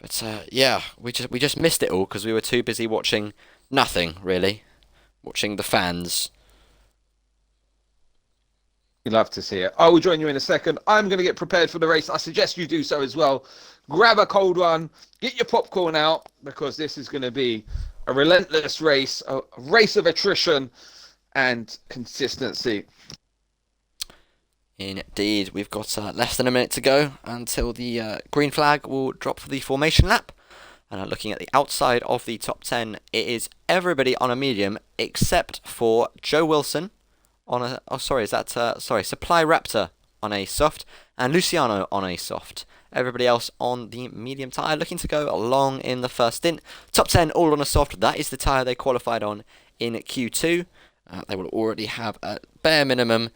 but yeah, we just missed it all because we were too busy watching nothing really, watching the fans. We'd love to see it. I will join you in a second. I'm going to get prepared for the race. I suggest you do so as well. Grab a cold one, get your popcorn out, because this is going to be a relentless race, a race of attrition and consistency. Indeed, we've got less than a minute to go until the green flag will drop for the formation lap. And looking at the outside of the top 10, it is everybody on a medium except for Joe Wilson on a. Oh, sorry, is that Supply Raptor on a soft and Luciano on a soft. Everybody else on the medium tyre, looking to go along in the first stint. Top 10 all on a soft. That is the tyre they qualified on in Q2. They will already have at bare minimum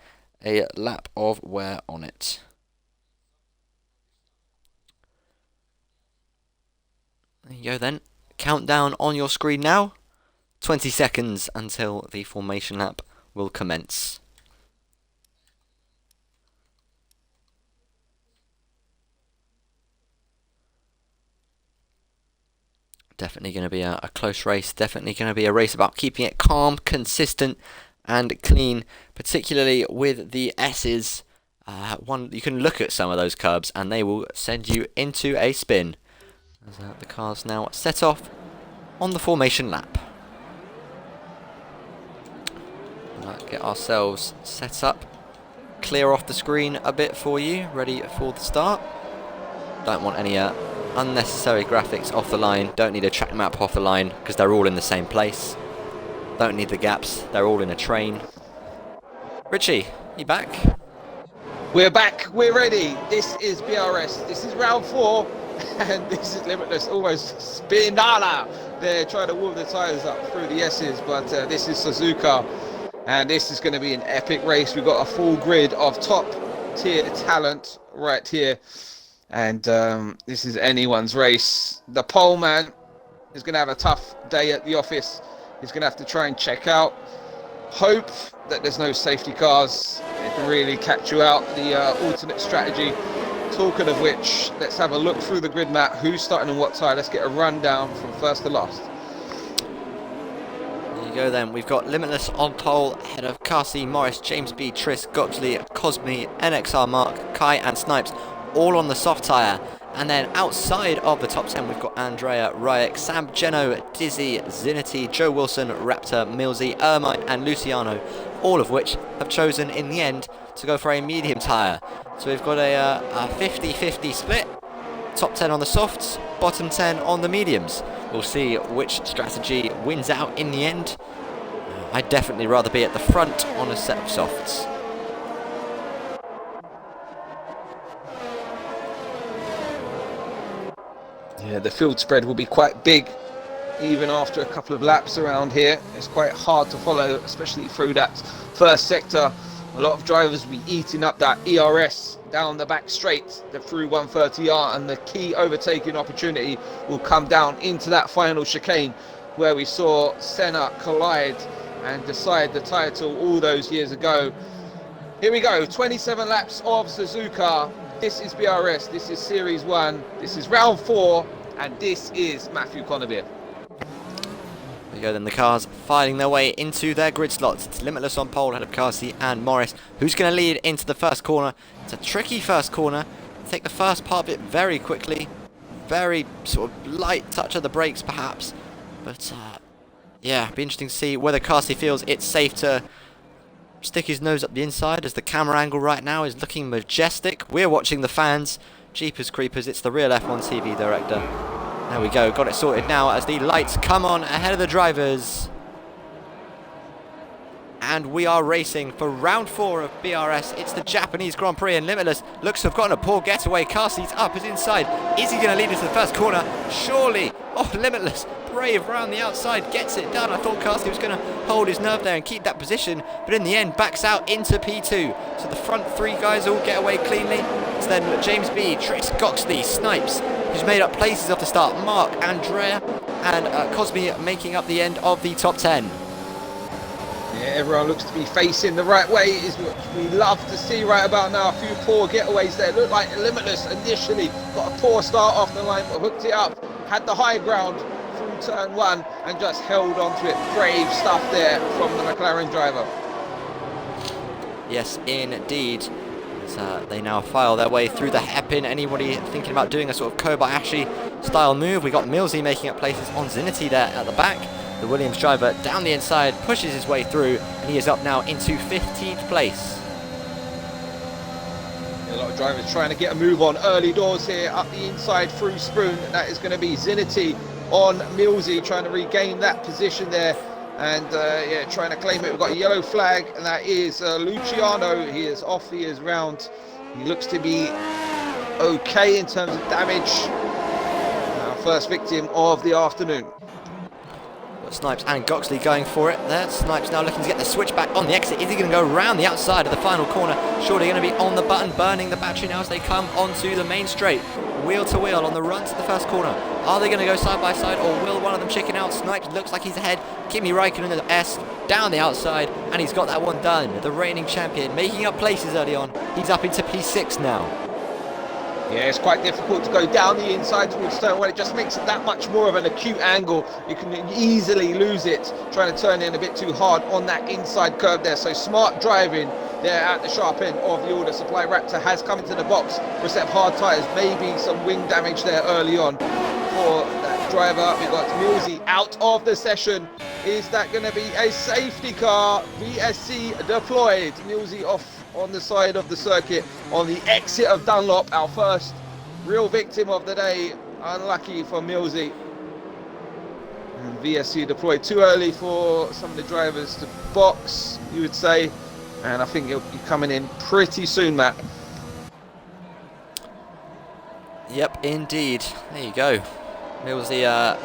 a lap of wear on it. There you go then. Countdown on your screen now. 20 seconds until the formation lap will commence. Definitely going to be a close race. Definitely going to be a race about keeping it calm, consistent, and clean. Particularly with the S's. You can look at some of those curbs, and they will send you into a spin. As the car's now set off on the formation lap. Let's get ourselves set up. Clear off the screen a bit for you, ready for the start. Don't want any unnecessary graphics off the line. Don't need a track map off the line because they're all in the same place. Don't need the gaps, they're all in a train. Richie, you back? We're back, we're ready. This is BRS, this is round 4, and this is Limitless, almost Spinala. They're trying to warm the tyres up through the S's, but this is Suzuka, and this is going to be an epic race. We've got a full grid of top tier talent right here, and this is anyone's race. The pole man is going to have a tough day at the office. He's going to have to try and check out. Hope that there's no safety cars. It can really catch you out. The alternate strategy. Talking of which, let's have a look through the grid map. Who's starting on what tyre? Let's get a rundown from first to last. There you go then. We've got Limitless on pole, ahead of Carsey, Morris, James B, Triss, Gotchley, Cosme, NXR Mark, Kai and Snipes, all on the soft tyre. And then outside of the top 10, we've got Andrea, Ryak, Sam, Geno, Dizzy, Zinity, Joe Wilson, Raptor, Millsy, Ermine and Luciano, all of which have chosen in the end to go for a medium tyre. So we've got a 50-50 split, top 10 on the softs, bottom 10 on the mediums. We'll see which strategy wins out in the end. I'd definitely rather be at the front on a set of softs. Yeah, the field spread will be quite big even after a couple of laps around here. It's quite hard to follow, especially through that first sector. A lot of drivers will be eating up that ERS down the back straight, the through 130R, and the key overtaking opportunity will come down into that final chicane where we saw Senna collide and decide the title all those years ago. Here we go, 27 laps of Suzuka. This is BRS, this is Series 1, this is round 4, and this is Matthew Connevere. There you go then, the cars filing their way into their grid slots. It's Limitless on pole ahead of Carsey and Morris. Who's going to lead into the first corner? It's a tricky first corner. Take the first part of it very quickly. Very sort of light touch of the brakes perhaps. But yeah, be interesting to see whether Carsey feels it's safe to stick his nose up the inside, as the camera angle right now is looking majestic. We're watching the fans. Jeepers creepers, it's the real F1 TV director. There we go, got it sorted now as the lights come on ahead of the drivers. And we are racing for round 4 of BRS. It's the Japanese Grand Prix, and Limitless looks to have gotten a poor getaway. Carsey's up his inside. Is he going to lead us to the first corner? Surely. Oh, Limitless, brave round the outside, gets it done. I thought Carsey was going to hold his nerve there and keep that position, but in the end backs out into P2. So the front 3 guys all get away cleanly. It's then James B, Tris, Goxley, Snipes, who's made up places off the start. Mark, Andrea, and Cosme making up the end of the top 10. Yeah, everyone looks to be facing the right way. Is what we love to see right about now. A few poor getaways there. Looked like Limitless initially got a poor start off the line, but hooked it up, had the high ground through turn 1 and just held onto it. Brave stuff there from the McLaren driver. Yes, indeed. So they now file their way through the hairpin. Anybody thinking about doing a sort of Kobayashi style move? We got Millsy making up places on Zinity there at the back. The Williams driver down the inside pushes his way through, and he is up now into 15th place. A lot of drivers trying to get a move on early doors here, up the inside through Spoon. That is going to be Zinity on Millsy, trying to regain that position there, and yeah, trying to claim it. We've got a yellow flag, and that is Luciano. He is off, he is round. He looks to be okay in terms of damage. Our first victim of the afternoon. Snipes and Goxley going for it there. Snipes now looking to get the switch back on the exit. Is he going to go around the outside of the final corner? Surely going to be on the button, burning the battery now as they come onto the main straight. Wheel to wheel on the run to the first corner. Are they going to go side by side, or will one of them chicken out? Snipes looks like he's ahead. Kimi Räikkönen in the S down the outside, and he's got that one done. The reigning champion making up places early on. He's up into P6 now. Yeah, it's quite difficult to go down the inside towards turn 1. It just makes it that much more of an acute angle. You can easily lose it trying to turn in a bit too hard on that inside curve there. So smart driving there at the sharp end of the order. Supply Raptor has come into the box for a set of hard tyres. Maybe some wing damage there early on for that driver. We've got Millsy out of the session. Is that going to be a safety car? VSC deployed. Millsy off on the side of the circuit on the exit of Dunlop. Our first real victim of the day. Unlucky for Millsy. And VSC deployed too early for some of the drivers to box, you would say. And I think he'll be coming in pretty soon, Matt. Yep, indeed. There you go. Millsy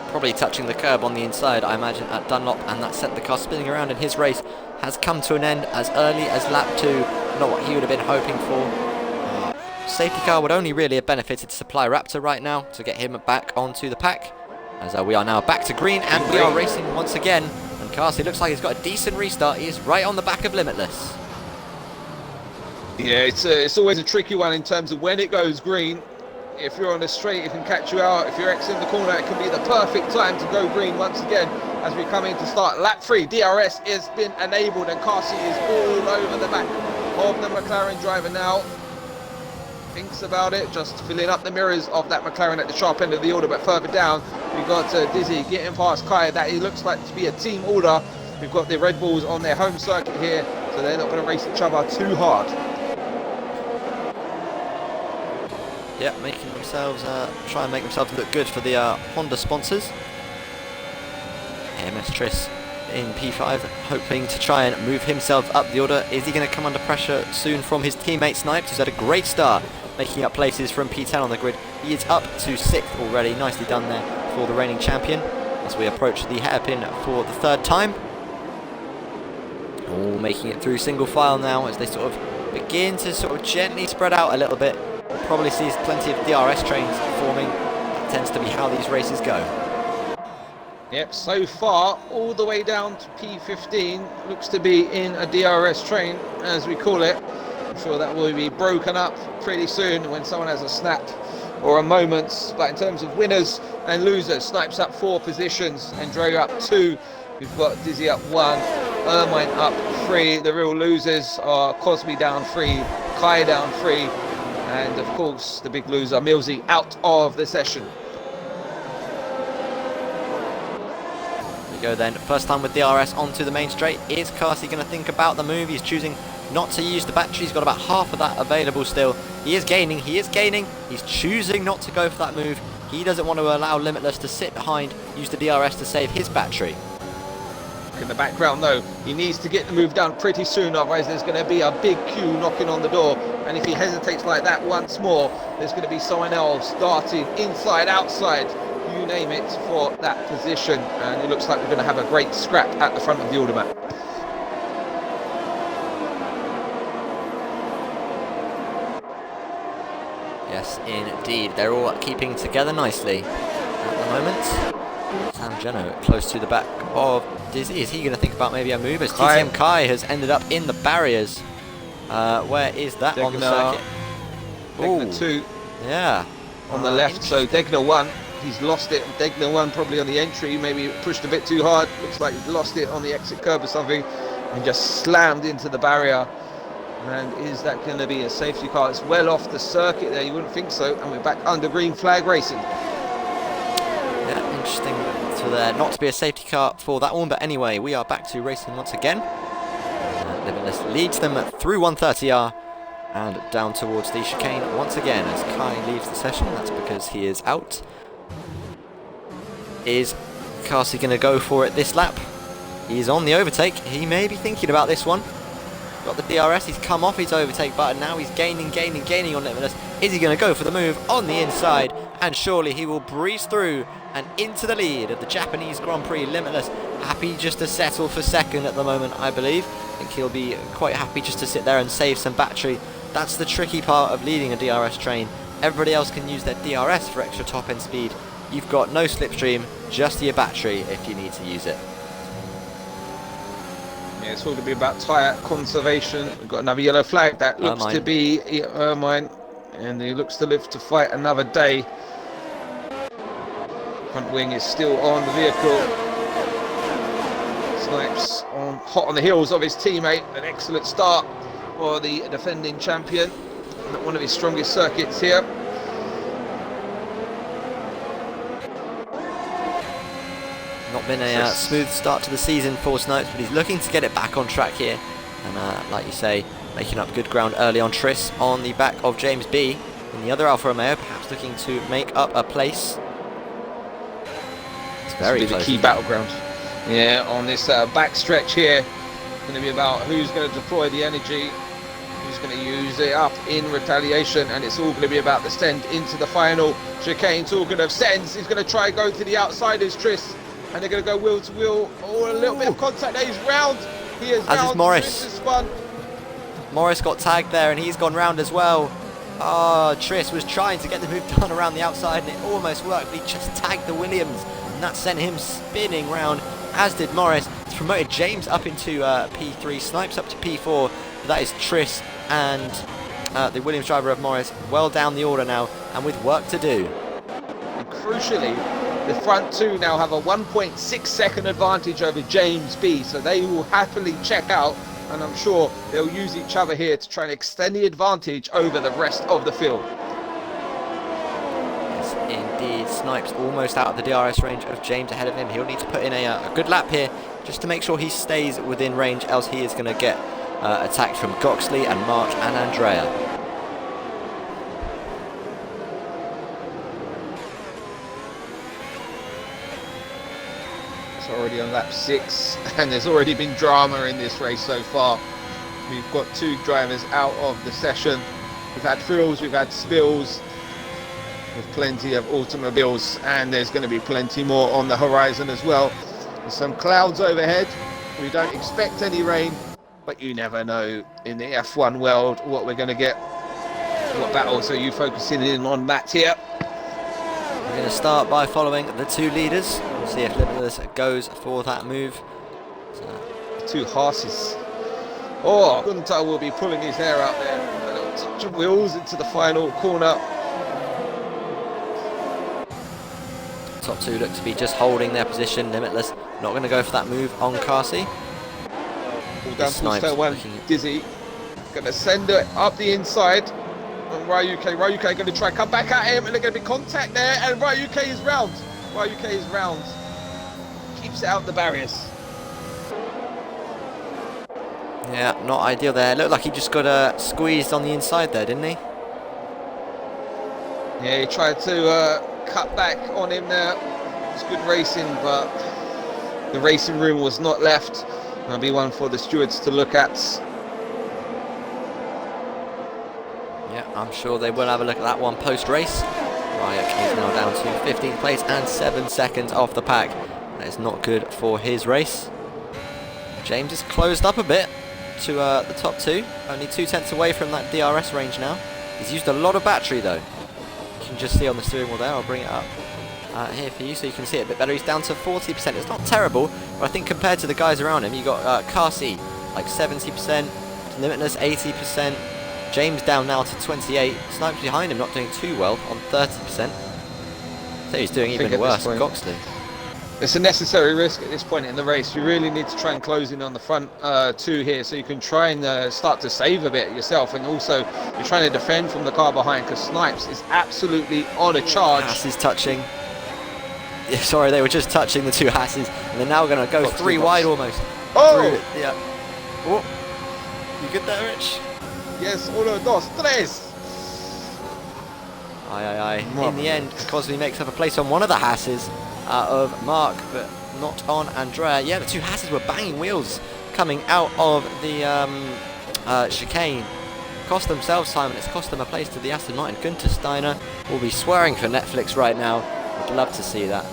probably touching the curb on the inside, I imagine, at Dunlop, and that sent the car spinning around, and his race has come to an end as early as lap 2. Not what he would have been hoping for. Safety car would only really have benefited Supply Raptor right now to get him back onto the pack, as we are now back to green, and we are racing once again. And Carsey looks like he's got a decent restart. He is right on the back of Limitless. Yeah, it's always a tricky one in terms of when it goes green. If you're on the straight, it can catch you out. If you're exiting the corner, it can be the perfect time to go green once again as we come in to start lap 3. DRS has been enabled, and Carsey is all over the back of the McLaren driver now. Thinks about it, just filling up the mirrors of that McLaren at the sharp end of the order, but further down we've got Dizzy getting past Kai. That it looks like to be a team order. We've got the Red Bulls on their home circuit here, so they're not going to race each other too hard. Yep, making themselves try and make themselves look good for the Honda sponsors. AMS Tris in P5, hoping to try and move himself up the order. Is he going to come under pressure soon from his teammate Snipes, who's had a great start making up places from P10 on the grid. He is up to 6th already. Nicely done there for the reigning champion as we approach the hairpin for the 3rd time. All making it through single file now as they sort of begin to sort of gently spread out a little bit. We'll probably see plenty of DRS trains forming. That tends to be how these races go. Yep, so far, all the way down to P15, looks to be in a DRS train, as we call it. I'm sure that will be broken up pretty soon when someone has a snap or a moment. But in terms of winners and losers, Snipes up 4 positions, Andrea up 2. We've got Dizzy up 1, Ermine up 3. The real losers are Cosby down 3, Kai down 3, and of course the big loser, Millsy, out of the session. Go then, first time with DRS onto the main straight. Is Carsey going to think about the move? He's choosing not to use the battery. He's got about half of that available still. He is gaining, he's choosing not to go for that move. He doesn't want to allow Limitless to sit behind, use the DRS to save his battery. In the background though, he needs to get the move done pretty soon, otherwise there's going to be a big queue knocking on the door, and if he hesitates like that once more, there's going to be someone else starting inside, outside, you name it, for that position, and it looks like we're going to have a great scrap at the front of the automat. Yes, indeed. They're all keeping together nicely at the moment. Sam Geno close to the back of Dizzy. Is he going to think about maybe a move as TTM Kai has ended up in the barriers? Where is that on the circuit? Degner 2. Yeah. On the left, so Degner 1. He's lost it. Degner 1 probably on the entry, maybe pushed a bit too hard. Looks like he's lost it on the exit curb or something and just slammed into the barrier. And is that going to be a safety car? It's well off the circuit there, you wouldn't think so. And we're back under green flag racing. Yeah, interesting for there not to be a safety car for that one. But anyway, we are back to racing once again. Limitless leads them through 130R and down towards the chicane once again as Kai leaves the session. That's because he is out. Is Carsey going to go for it this lap? He's on the overtake. He may be thinking about this one. Got the DRS. He's come off his overtake button. Now he's gaining on Limitless. Is he going to go for the move on the inside? And surely he will breeze through and into the lead of the Japanese Grand Prix. Limitless happy just to settle for second at the moment, I believe. I think he'll be quite happy just to sit there and save some battery. That's the tricky part of leading a DRS train. Everybody else can use their DRS for extra top end speed. You've got no slipstream, just your battery if you need to use it. Yeah, it's all going to be about tyre conservation. We've got another yellow flag. That looks to be Ermine, and he looks to live to fight another day. Front wing is still on the vehicle. Snipes on hot on the heels of his teammate. An excellent start for the defending champion. One of his strongest circuits here. Not been a smooth start to the season for Snipes, but he's looking to get it back on track here. And like you say, making up good ground early on. Triss on the back of James B. And the other Alfa Romeo, perhaps looking to make up a place. It's very close. The key battleground. Yeah, on this back stretch here, it's going to be about who's going to deploy the energy, who's going to use it up in retaliation, and it's all going to be about the send into the final chicane. It's all going to sends. He's going to try go to the outsiders, Triss. And they're going to go wheel to wheel. Oh, a little bit of contact there. He's round. He is round. As is Morris. Morris got tagged there and he's gone round as well. Oh, Triss was trying to get the move done around the outside and it almost worked. But he just tagged the Williams and that sent him spinning round, as did Morris. It's promoted James up into P3, Snipes up to P4. But that is Triss and the Williams driver of Morris well down the order now and with work to do. And crucially, the front two now have a 1.6 second advantage over James B, so they will happily check out, and I'm sure they'll use each other here to try and extend the advantage over the rest of the field. Yes, indeed. Snipes almost out of the DRS range of James ahead of him. He'll need to put in a good lap here just to make sure he stays within range, else he is going to get attacked from Goxley and March and Andrea. Already on lap 6, and there's already been drama in this race so far. We've got 2 drivers out of the session, We've had thrills, we've had spills, with plenty of automobiles, and there's going to be plenty more on the horizon as well. There's some clouds overhead. We don't expect any rain, but you never know in the F1 world what we're going to get. What battles are you focusing in on, Matt, here? We're going to start by following the two leaders. We'll see if Limitless goes for that move. Two horses. Oh, Gunter will be pulling his hair out there. A little touch of wheels into the final corner. Top two look to be just holding their position. Limitless not going to go for that move on Carsey. All down towards turn one. Dizzy going to send it up the inside. And Ryuke going to try and come back at him, and there's going to be contact there, and Ryuke is round. Ryuke is round. Keeps it out the barriers. Yeah, not ideal there. Looked like he just got squeezed on the inside there, didn't he? Yeah, he tried to cut back on him there. It was good racing, but the racing room was not left. That'll be one for the stewards to look at. Yeah, I'm sure they will have a look at that one post-race. Ryuk is now down to 15th place and 7 seconds off the pack. That is not good for his race. James is closed up a bit to the top two. Only 2/10 away from that DRS range now. He's used a lot of battery though. You can just see on the steering wheel there. I'll bring it up here for you so you can see it a bit better. He's down to 40%. It's not terrible, but I think compared to the guys around him, you got Carsey like 70%, Limitless 80%, James down now to 28. Snipes behind him not doing too well on 30%. So he's doing even worse. Goxley. It's a necessary risk at this point in the race. You really need to try and close in on the front two here, so you can try and start to save a bit yourself, and also you're trying to defend from the car behind, because Snipes is absolutely on a charge. Haas is touching. Yeah, sorry, they were just touching the two Hasses, and they're now going to go three wide almost. Oh! Yeah. Oh. You good there, Rich? Yes, 1, 2, 3. Aye. In the end, Cosley makes up a place on one of the Hasses of Mark, but not on Andrea. Yeah, the two Hasses were banging wheels coming out of the chicane. Cost themselves time, and it's cost them a place to the Aston Martin. Günther Steiner will be swearing for Netflix right now. I'd love to see that.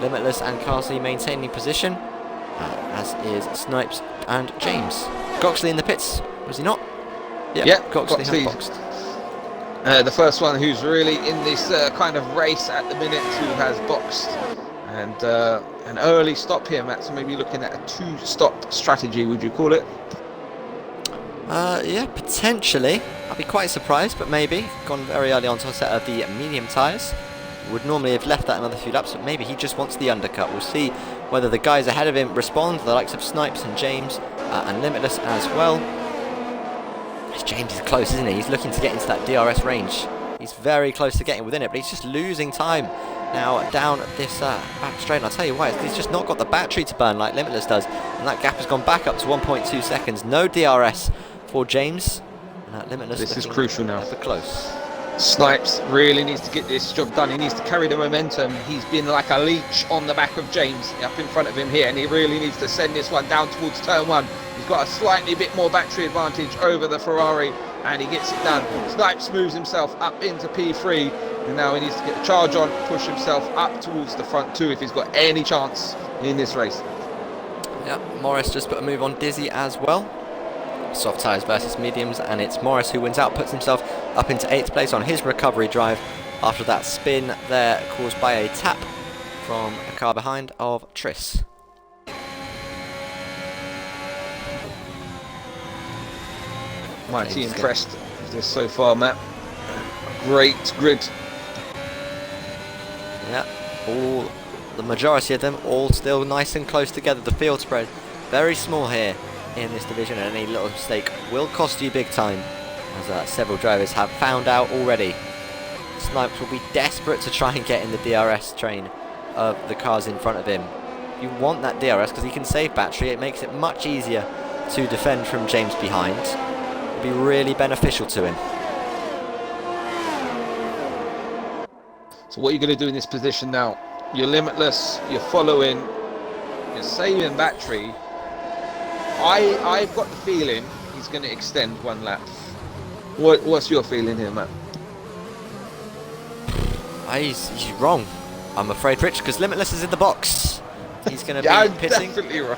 Limitless and Carsey maintaining position, as is Snipes and James. Goxley in the pits, was he not? Yeah, Goxley has boxed. The first one who's really in this kind of race at the minute, who has boxed. And an early stop here, Matt, so maybe looking at a two-stop strategy, would you call it? Yeah, potentially. I'd be quite surprised, but maybe. Gone very early onto a set of the medium tyres. Would normally have left that another few laps, but maybe he just wants the undercut. We'll see whether the guys ahead of him respond, the likes of Snipes and James and Limitless as well. James is close, isn't he? He's looking to get into that DRS range. He's very close to getting within it, but he's just losing time now down this back straight. And I'll tell you why, he's just not got the battery to burn like Limitless does, and that gap has gone back up to 1.2 seconds. No DRS for James. And Limitless, this is crucial now. Ever close. Snipes really needs to get this job done. He needs to carry the momentum. He's been like a leech on the back of James up in front of him here, and he really needs to send this one down towards turn one. He's got a slightly bit more battery advantage over the Ferrari, and he gets it done. Snipes moves himself up into P3, and now he needs to get a charge on, push himself up towards the front two if he's got any chance in this race. Yeah, Morris just put a move on Dizzy as well. Soft tyres versus mediums, and it's Morris who wins out, puts himself up into 8th place on his recovery drive after that spin there caused by a tap from a car behind of Triss. Mighty impressed with this so far, Matt. Great grid. Yeah, the majority of them all still nice and close together. The field spread very small here in this division, and any little mistake will cost you big time, as several drivers have found out already. Snipes will be desperate to try and get in the DRS train of the cars in front of him. You want that DRS because he can save battery. It makes it much easier to defend from James behind. It'll be really beneficial to him. So what are you going to do in this position now? You're Limitless, you're following, you're saving battery. I've got the feeling he's going to extend one lap. What's your feeling here, Matt? He's wrong, I'm afraid, Rich, because Limitless is in the box. He's going to Yeah, be I'm pitting. definitely right.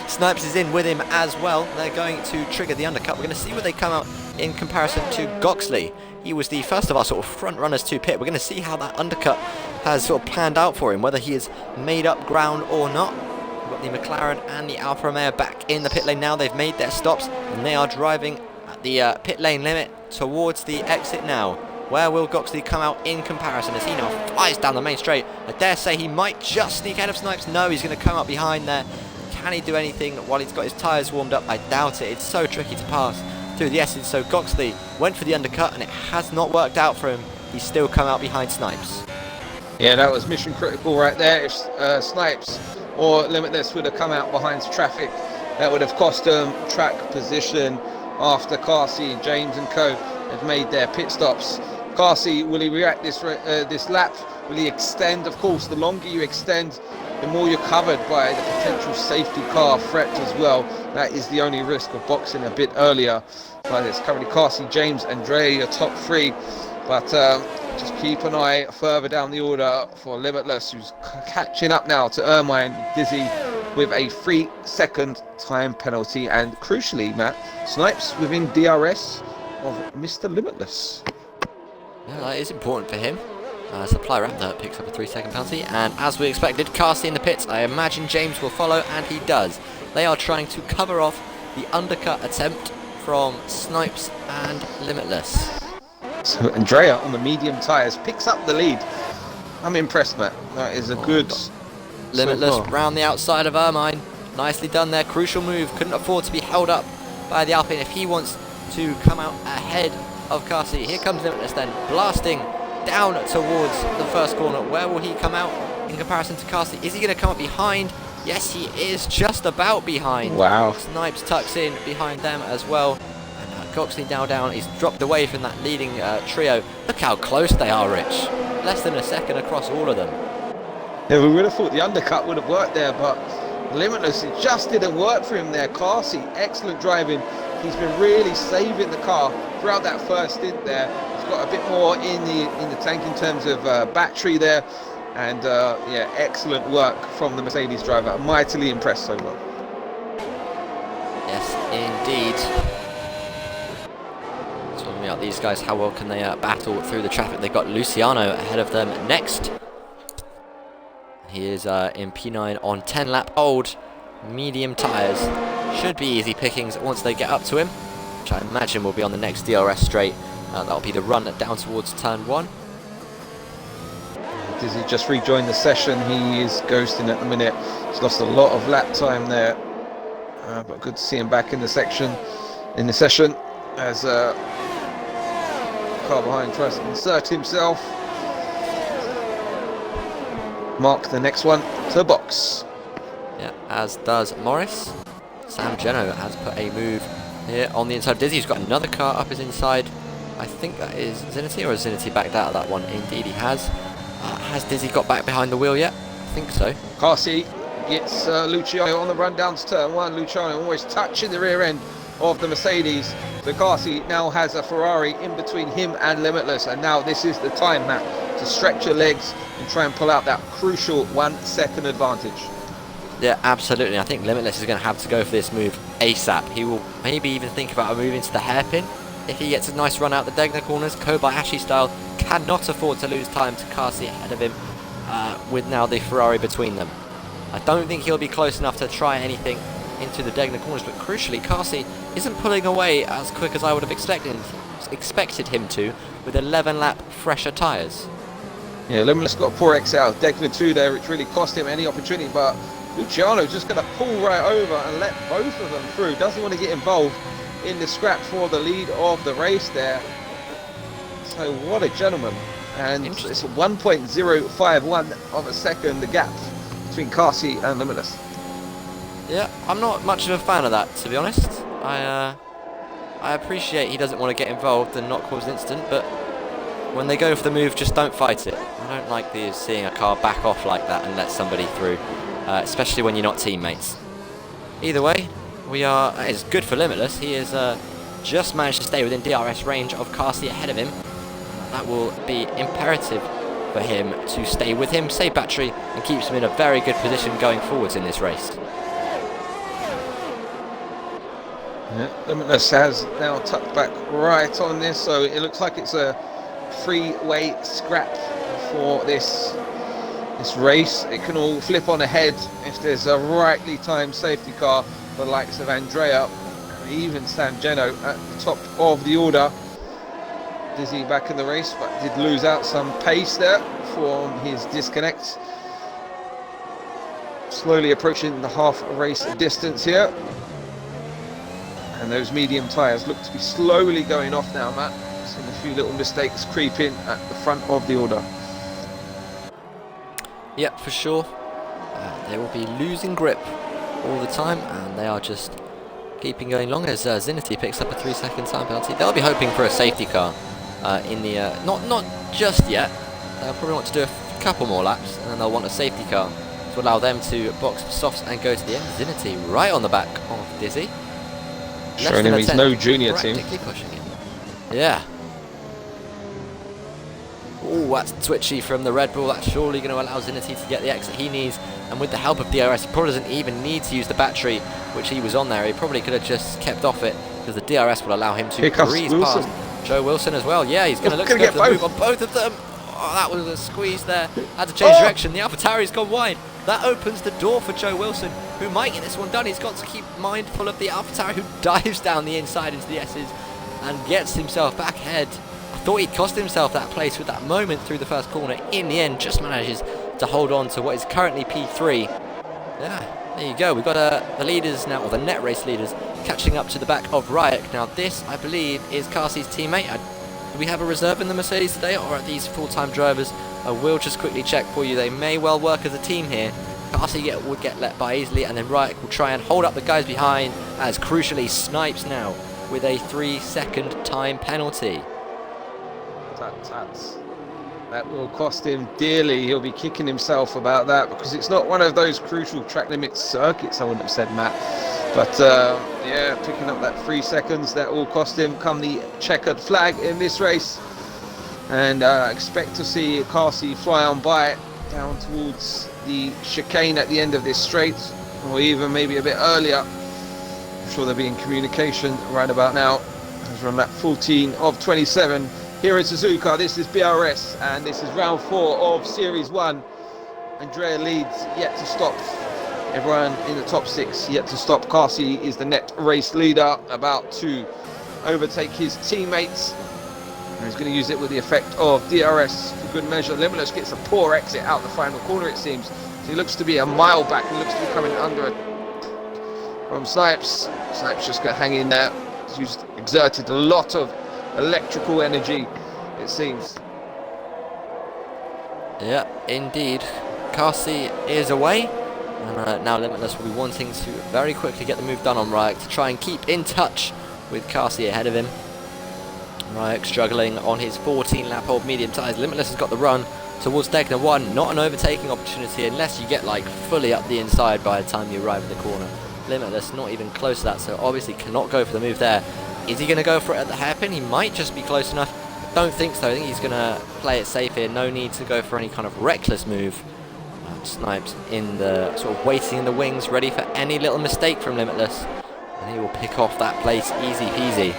Snipes is in with him as well. They're going to trigger the undercut. We're going to see where they come out in comparison to Goxley. He was the first of our sort of front runners to pit. We're going to see how that undercut has sort of planned out for him, whether he has made up ground or not. We've got the McLaren and the Alfa Romeo back in the pit lane now. They've made their stops and they are driving at the pit lane limit towards the exit now. Where will Goxley come out in comparison as he now flies down the main straight? I dare say he might just sneak ahead of Snipes. No, he's going to come up behind there. Can he do anything while he's got his tyres warmed up? I doubt it. It's so tricky to pass through the S's. So Goxley went for the undercut and it has not worked out for him. He's still come out behind Snipes. Yeah, that was mission critical right there. If Snipes or Limitless would have come out behind traffic, that would have cost them track position after Carsey, James and co have made their pit stops. Carsey, will he react this lap? Will he extend? Of course, the longer you extend, the more you're covered by the potential safety car threat as well. That is the only risk of boxing a bit earlier. But it's currently Carsey, James, Andrea, your top three. But just keep an eye further down the order for Limitless, who's catching up now to Ermine Dizzy with a 3-second time penalty. And crucially, Matt, Snipes within DRS of Mr. Limitless. Yeah, that is important for him. Supply Raptor picks up a 3-second penalty, and as we expected, Carsey in the pits. I imagine James will follow, and he does. They are trying to cover off the undercut attempt from Snipes and Limitless. So Andrea on the medium tyres picks up the lead. I'm impressed, Matt. That is a good... Limitless round the outside of Ermine. Nicely done there. Crucial move. Couldn't afford to be held up by the Alpine if he wants to come out ahead of Carsey. Here comes Limitless then, blasting down towards the first corner. Where will he come out in comparison to Carsey? Is he going to come up behind? Yes, he is just about behind. Wow. Snipes tucks in behind them as well. And Goxley now down. He's dropped away from that leading trio. Look how close they are, Rich. Less than a second across all of them. Yeah, we would have thought the undercut would have worked there, but Limitless, it just didn't work for him there. Carsey, excellent driving. He's been really saving the car throughout that first stint there. He's got a bit more in the tank in terms of battery there, and yeah, excellent work from the Mercedes driver. I'm mightily impressed so far. Yes, indeed. Talking about these guys, how well can they battle through the traffic? They've got Luciano ahead of them next. He is in P9 on 10 lap old medium tyres. Should be easy pickings once they get up to him, which I imagine will be on the next DRS straight. That'll be the run down towards turn 1. Dizzy just rejoined the session. He is ghosting at the minute. He's lost a lot of lap time there, but good to see him back in the session as car behind tries to insert himself. Mark the next one to the box. Yeah, as does Morris. Sam Geno has put a move here on the inside of Dizzy. He's got another car up his inside. I think that is Zinity, or has Zinity backed out of that one? Indeed he has. Has Dizzy got back behind the wheel yet? I think so. Carsey gets Luciano on the run down to turn 1. Luciano always touching the rear end of the Mercedes. So Carsey now has a Ferrari in between him and Limitless, and now this is the time, Matt, to stretch your legs and try and pull out that crucial 1 second advantage. Yeah, absolutely. I think Limitless is going to have to go for this move ASAP. He will maybe even think about a move into the hairpin. If he gets a nice run out the Degner corners, Kobayashi style, cannot afford to lose time to Carsey ahead of him with now the Ferrari between them. I don't think he'll be close enough to try anything into the Degner corners, but crucially, Carsey isn't pulling away as quick as I would have expected him to with 11 lap fresher tyres. Yeah, Limitless got a poor exit out of Degner 2 there, which really cost him any opportunity, but Luciano just going to pull right over and let both of them through. Doesn't want to get involved in the scrap for the lead of the race there. So what a gentleman. And it's 1.051 of a second, the gap between Carsey and Limitless. Yeah, I'm not much of a fan of that, to be honest. I appreciate he doesn't want to get involved and not cause an incident, but when they go for the move, just don't fight it. I don't like seeing a car back off like that and let somebody through, especially when you're not teammates. Either way, it's good for Limitless. He is just managed to stay within DRS range of Carsi ahead of him. That will be imperative for him to stay with him, save battery, and keeps him in a very good position going forwards in this race. Yeah, Limitless has now tucked back right on this, so it looks like it's a three-way scrap for this race. It can all flip on ahead if there's a rightly timed safety car for the likes of Andrea, even San Geno at the top of the order. Dizzy back in the race, but did lose out some pace there from his disconnect. Slowly approaching the half race distance here. And those medium tyres look to be slowly going off now, Matt. Seen a few little mistakes creeping at the front of the order. Yep, for sure. They will be losing grip all the time, and they are just keeping going long as Zinity picks up a 3-second time penalty. They'll be hoping for a safety car in the not just yet. They'll probably want to do a couple more laps, and then they'll want a safety car to allow them to box for softs and go to the end. Zinity right on the back of Dizzy. Showing him he's no junior team. Pushing it. Yeah. Oh, that's twitchy from the Red Bull. That's surely going to allow Zinity to get the exit he needs. And with the help of DRS, he probably doesn't even need to use the battery, which he was on there. He probably could have just kept off it, because the DRS will allow him to breeze past Joe Wilson as well. Yeah, he's going to look to go for the move on both of them. Oh, that was a squeeze there. Had to change direction. The AlphaTauri's gone wide. That opens the door for Joe Wilson, who might get this one done. He's got to keep mindful of the AlphaTauri, who dives down the inside into the S's and gets himself back ahead. I thought he'd cost himself that place with that moment through the first corner. In the end, just manages to hold on to what is currently P3. Yeah, there you go. We've got the leaders now, or the net race leaders, catching up to the back of Ryek. Now this, I believe, is Carsi's teammate. Do we have a reserve in the Mercedes today, or are these full-time drivers? I will just quickly check for you. They may well work as a team here. Carsi would get let by easily, and then Ryek will try and hold up the guys behind, as crucially Snipes now with a 3-second time penalty. That will cost him dearly. He'll be kicking himself about that, because it's not one of those crucial track limit circuits, I wouldn't have said, Matt. But yeah, picking up that 3 seconds, that will cost him come the checkered flag in this race. And expect to see Carsi fly on by down towards the chicane at the end of this straight, or even maybe a bit earlier. I'm sure they'll be in communication right about now, as we're on lap 14 of 27 here in Suzuka. This is BRS, and this is round 4 of Series 1. Andrea leads, yet to stop. Everyone in the top 6 yet to stop. Carsi is the net race leader, about to overtake his teammates. And he's going to use it with the effect of DRS for good measure. Limitless gets a poor exit out the final corner, it seems. So he looks to be a mile back, and looks to be coming under from Snipes. Snipes just going to hang in there. He's exerted a lot of electrical energy, it seems. Yeah, indeed. Carsi is away. And now Limitless will be wanting to very quickly get the move done on Ryek to try and keep in touch with Carsi ahead of him. Ryek struggling on his 14-lap old medium tyres. Limitless has got the run towards Degner 1. Not an overtaking opportunity unless you get like fully up the inside by the time you arrive at the corner. Limitless not even close to that, so obviously cannot go for the move there. Is he going to go for it at the hairpin? He might just be close enough. Don't think so. I think he's going to play it safe here. No need to go for any kind of reckless move. Snipes in the sort of waiting in the wings, ready for any little mistake from Limitless, and he will pick off that place easy peasy.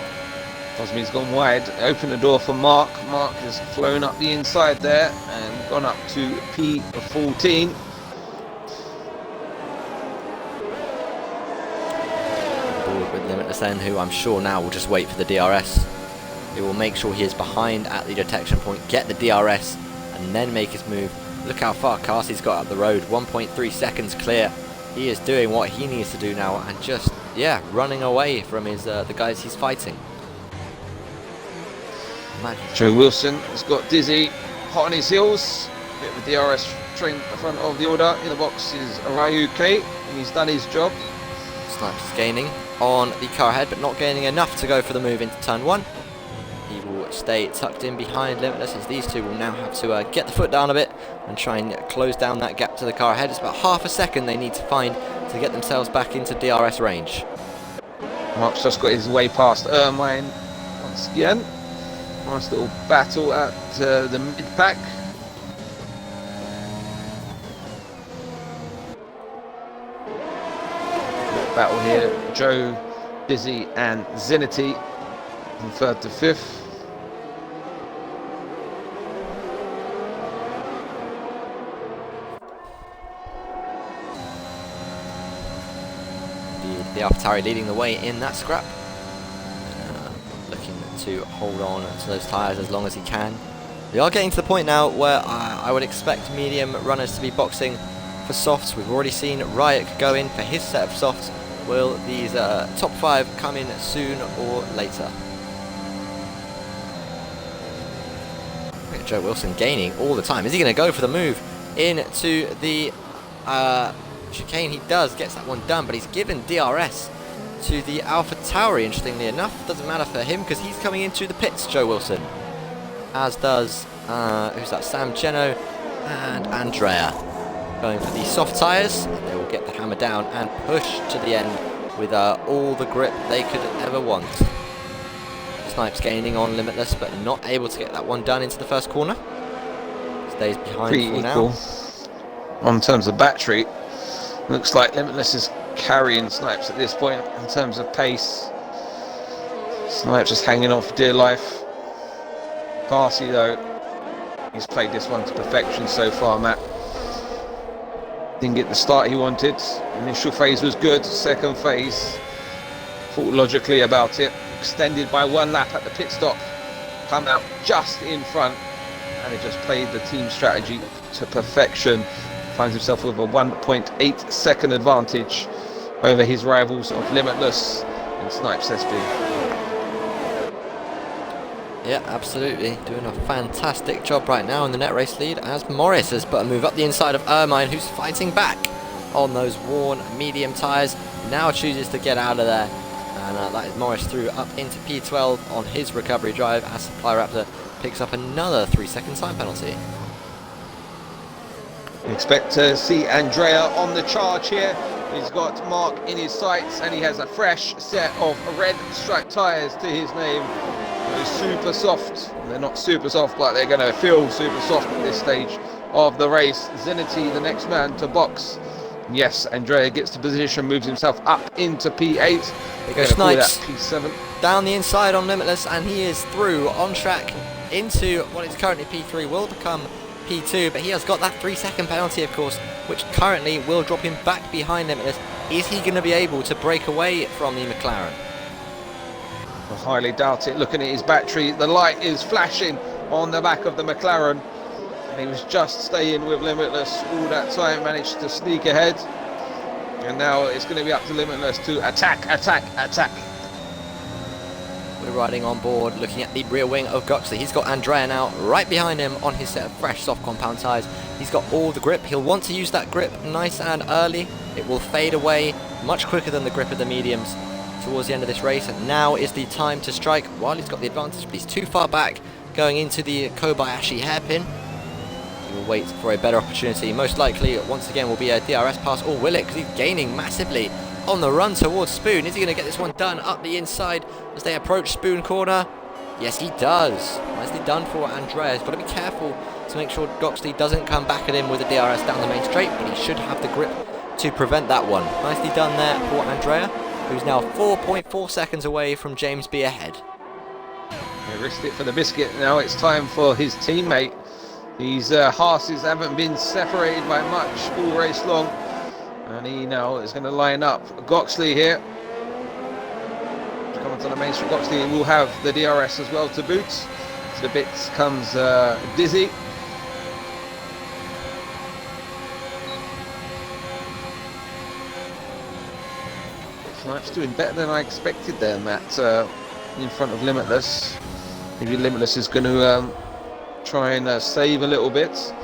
Cosme's gone wide, open the door for Mark. Mark has flown up the inside there and gone up to P14. Board with Limitless then, who I'm sure now will just wait for the DRS. He will make sure he is behind at the detection point, get the DRS, and then make his move. Look how far Carsi's got up the road, 1.3 seconds clear. He is doing what he needs to do now, and just, yeah, running away from his the guys he's fighting. Imagine. Joe Wilson has got Dizzy hot on his heels. Bit of a DRS train at the front of the order. In the box is Arayu K, and he's done his job. Snipes gaining on the car ahead, but not gaining enough to go for the move into turn 1. He will stay tucked in behind Limitless, as these two will now have to get the foot down a bit and try and close down that gap to the car ahead. It's about half a second they need to find to get themselves back into DRS range. Mark's just got his way past Ermine once again. Nice little battle at the mid-pack. Battle here, Joe, Dizzy and Zenity from 3rd to 5th. The AlphaTauri leading the way in that scrap. Looking to hold on to those tyres as long as he can. We are getting to the point now where I would expect medium runners to be boxing for softs. We've already seen Ryuk go in for his set of softs. Will these top 5 come in soon or later? Look at Joe Wilson gaining all the time. Is he going to go for the move into the chicane? He does, gets that one done, but he's given DRS to the AlphaTauri, interestingly enough. Doesn't matter for him because he's coming into the pits, Joe Wilson. As does, who's that, Sam Geno and Andrea. Going for the soft tyres. They will get the hammer down and push to the end with all the grip they could ever want. Snipes gaining on Limitless, but not able to get that one done into the first corner. Stays behind Pretty for equal. now. On terms of battery, looks like Limitless is carrying Snipes at this point in terms of pace. Snipes just hanging on for dear life. Parsi though, he's played this one to perfection so far, Matt. Didn't get the start he wanted. Initial phase was good. Second phase, thought logically about it. Extended by 1 lap at the pit stop. Come out just in front, and he just played the team strategy to perfection. Finds himself with a 1.8 second advantage over his rivals of Limitless and Snipes SB. Yeah, absolutely. Doing a fantastic job right now in the net race lead as Morris has put a move up the inside of Ermine, who's fighting back on those worn medium tyres. Now chooses to get out of there. And that is Morris through up into P12 on his recovery drive as Supply Raptor picks up another 3-second time penalty. We expect to see Andrea on the charge here. He's got Mark in his sights and he has a fresh set of red striped tyres to his name. They're super soft. They're not super soft, but they're going to feel super soft at this stage of the race. Zenity, the next man to box. Yes, Andrea gets to position, moves himself up into P8. There goes Snipes P7. down the inside on Limitless, and he is through on track into what is currently P3, will become P2, but he has got that 3-second penalty, of course, which currently will drop him back behind Limitless. Is he going to be able to break away from the McLaren? I highly doubt it. Looking at his battery, the light is flashing on the back of the McLaren. And he was just staying with Limitless all that time, managed to sneak ahead. And now it's going to be up to Limitless to attack. We're riding on board, looking at the rear wing of Goxley. He's got Andrea now right behind him on his set of fresh soft compound tyres. He's got all the grip. He'll want to use that grip nice and early. It will fade away much quicker than the grip of the mediums towards the end of this race, and now is the time to strike while he's got the advantage, but he's too far back going into the Kobayashi hairpin. He will wait for a better opportunity. Most likely once again will be a DRS pass, or will it, because he's gaining massively on the run towards Spoon. Is he going to get this one done up the inside as they approach Spoon corner? Yes, he does. Nicely done for Andreas. Got to be careful to make sure Goxley doesn't come back at him with a DRS down the main straight, but he should have the grip to prevent that one. Nicely done there for Andrea, who's now 4.4 seconds away from James B ahead. He risked it for the biscuit. Now it's time for his teammate. These horses haven't been separated by much all race long. And he now is going to line up Goxley here. Coming to the main street, Goxley will have the DRS as well to boot. To the bits comes Dizzy. Snipes doing better than I expected there, Matt, in front of Limitless. Maybe Limitless is going to try and save a little bit.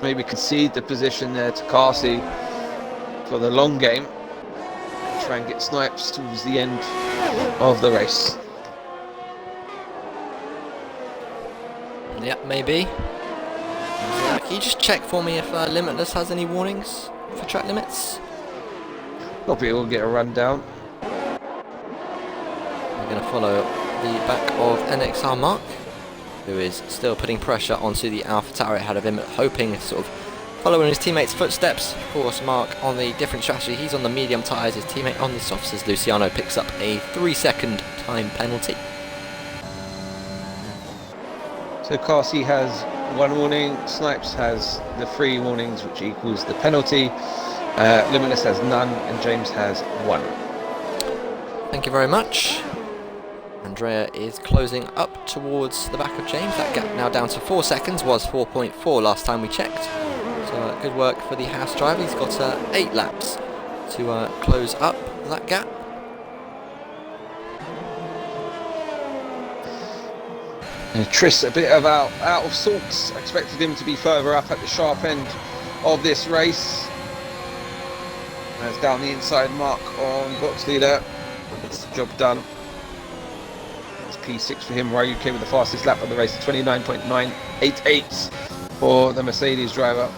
Maybe concede the position there to Carsey for the long game. Try and get Snipes towards the end of the race. Yep, maybe. Can you just check for me if Limitless has any warnings for track limits? Probably will get a rundown. We're going to follow the back of NXR Mark, who is still putting pressure onto the Alpha Tower ahead of him, hoping to sort of follow in his teammates' footsteps. Of course, Mark on the different strategy. He's on the medium tyres, his teammate on the softs, as Luciano picks up a 3-second time penalty. So Carsey has 1 warning, Snipes has the 3 warnings, which equals the penalty. Limitless has none, and James has 1. Thank you very much. Andrea is closing up towards the back of James. That gap now down to 4 seconds, was 4.4 last time we checked. So good work for the house driver. He's got 8 laps to close up that gap. Tris a bit of out of sorts. I expected him to be further up at the sharp end of this race. That's down the inside mark on Boxley there. Gets the job done. It's P6 for him. Ryu came with the fastest lap of the race, 29.988 for the Mercedes driver.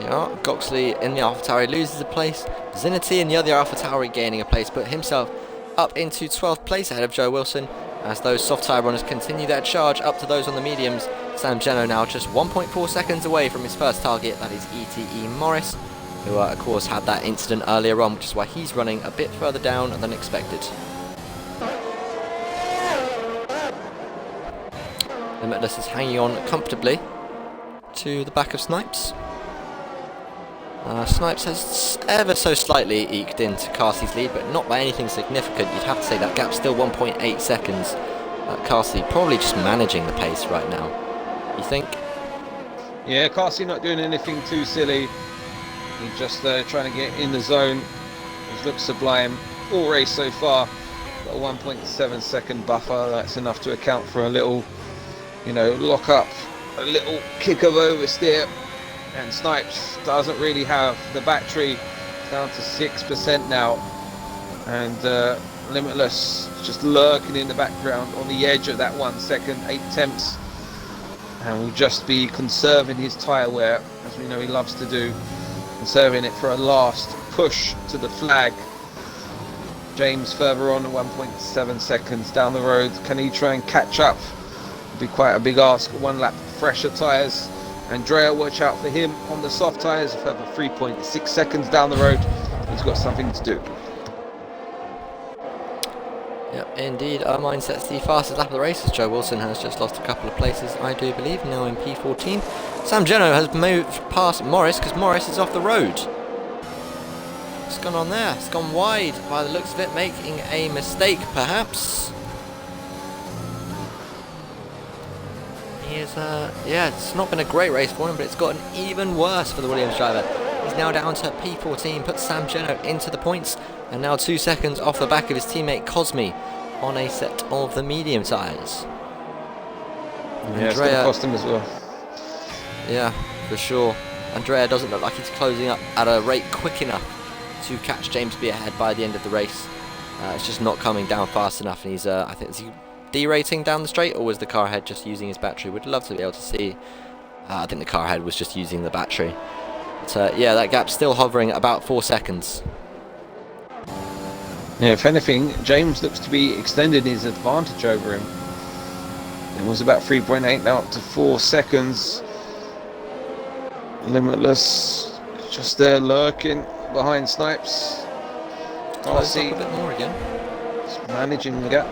Yeah, Goxley in the AlphaTauri loses a place. Zinity in the other AlphaTauri gaining a place, but himself up into 12th place ahead of Joe Wilson as those soft tyre runners continue their charge up to those on the mediums. Sam Geno now just 1.4 seconds away from his first target, that is ETE Morris, who of course had that incident earlier on, which is why he's running a bit further down than expected. Limitless is hanging on comfortably to the back of Snipes. Snipes has ever so slightly eked into Carsey's lead, but not by anything significant. You'd have to say that gap's still 1.8 seconds. Carsey probably just managing the pace right now. You think? Yeah, Carsey not doing anything too silly. He's just trying to get in the zone. He's looked sublime all race so far. Got a 1.7 second buffer. That's enough to account for a little, lock up, a little kick of oversteer. And Snipes doesn't really have the battery, down to 6% now, and Limitless just lurking in the background on the edge of that 1 second, 8 tenths, and will just be conserving his tyre wear, as we know he loves to do, conserving it for a last push to the flag. James further on, 1.7 seconds down the road. Can he try and catch up? It'll be quite a big ask. 1 lap fresher tyres. Andrea, watch out for him on the soft tyres. A further 3.6 seconds down the road. He's got something to do. Yep, indeed. Mine sets the fastest lap of the race, as Joe Wilson has just lost a couple of places, I do believe, now in P14. Sam Geno has moved past Morris because Morris is off the road. What's gone on there? It's gone wide by the looks of it, making a mistake perhaps. Yeah, it's not been a great race for him, but it's gotten even worse for the Williams driver. He's now down to P14, puts Sam Geno into the points, and now 2 seconds off the back of his teammate Cosme on a set of the medium tyres. Yeah, it's going to cost him as well. Yeah, for sure. Andrea doesn't look like he's closing up at a rate quick enough to catch James B ahead by the end of the race. It's just not coming down fast enough, and he's, I think, is he derating down the straight, or was the car ahead just using his battery? Would love to be able to see. I think the car ahead was just using the battery. But yeah, that gap's still hovering at about 4 seconds. Yeah, if anything, James looks to be extending his advantage over him. It was about 3.8 now up to 4 seconds. Limitless just there lurking behind Snipes. Close up a bit more again. Just managing the gap.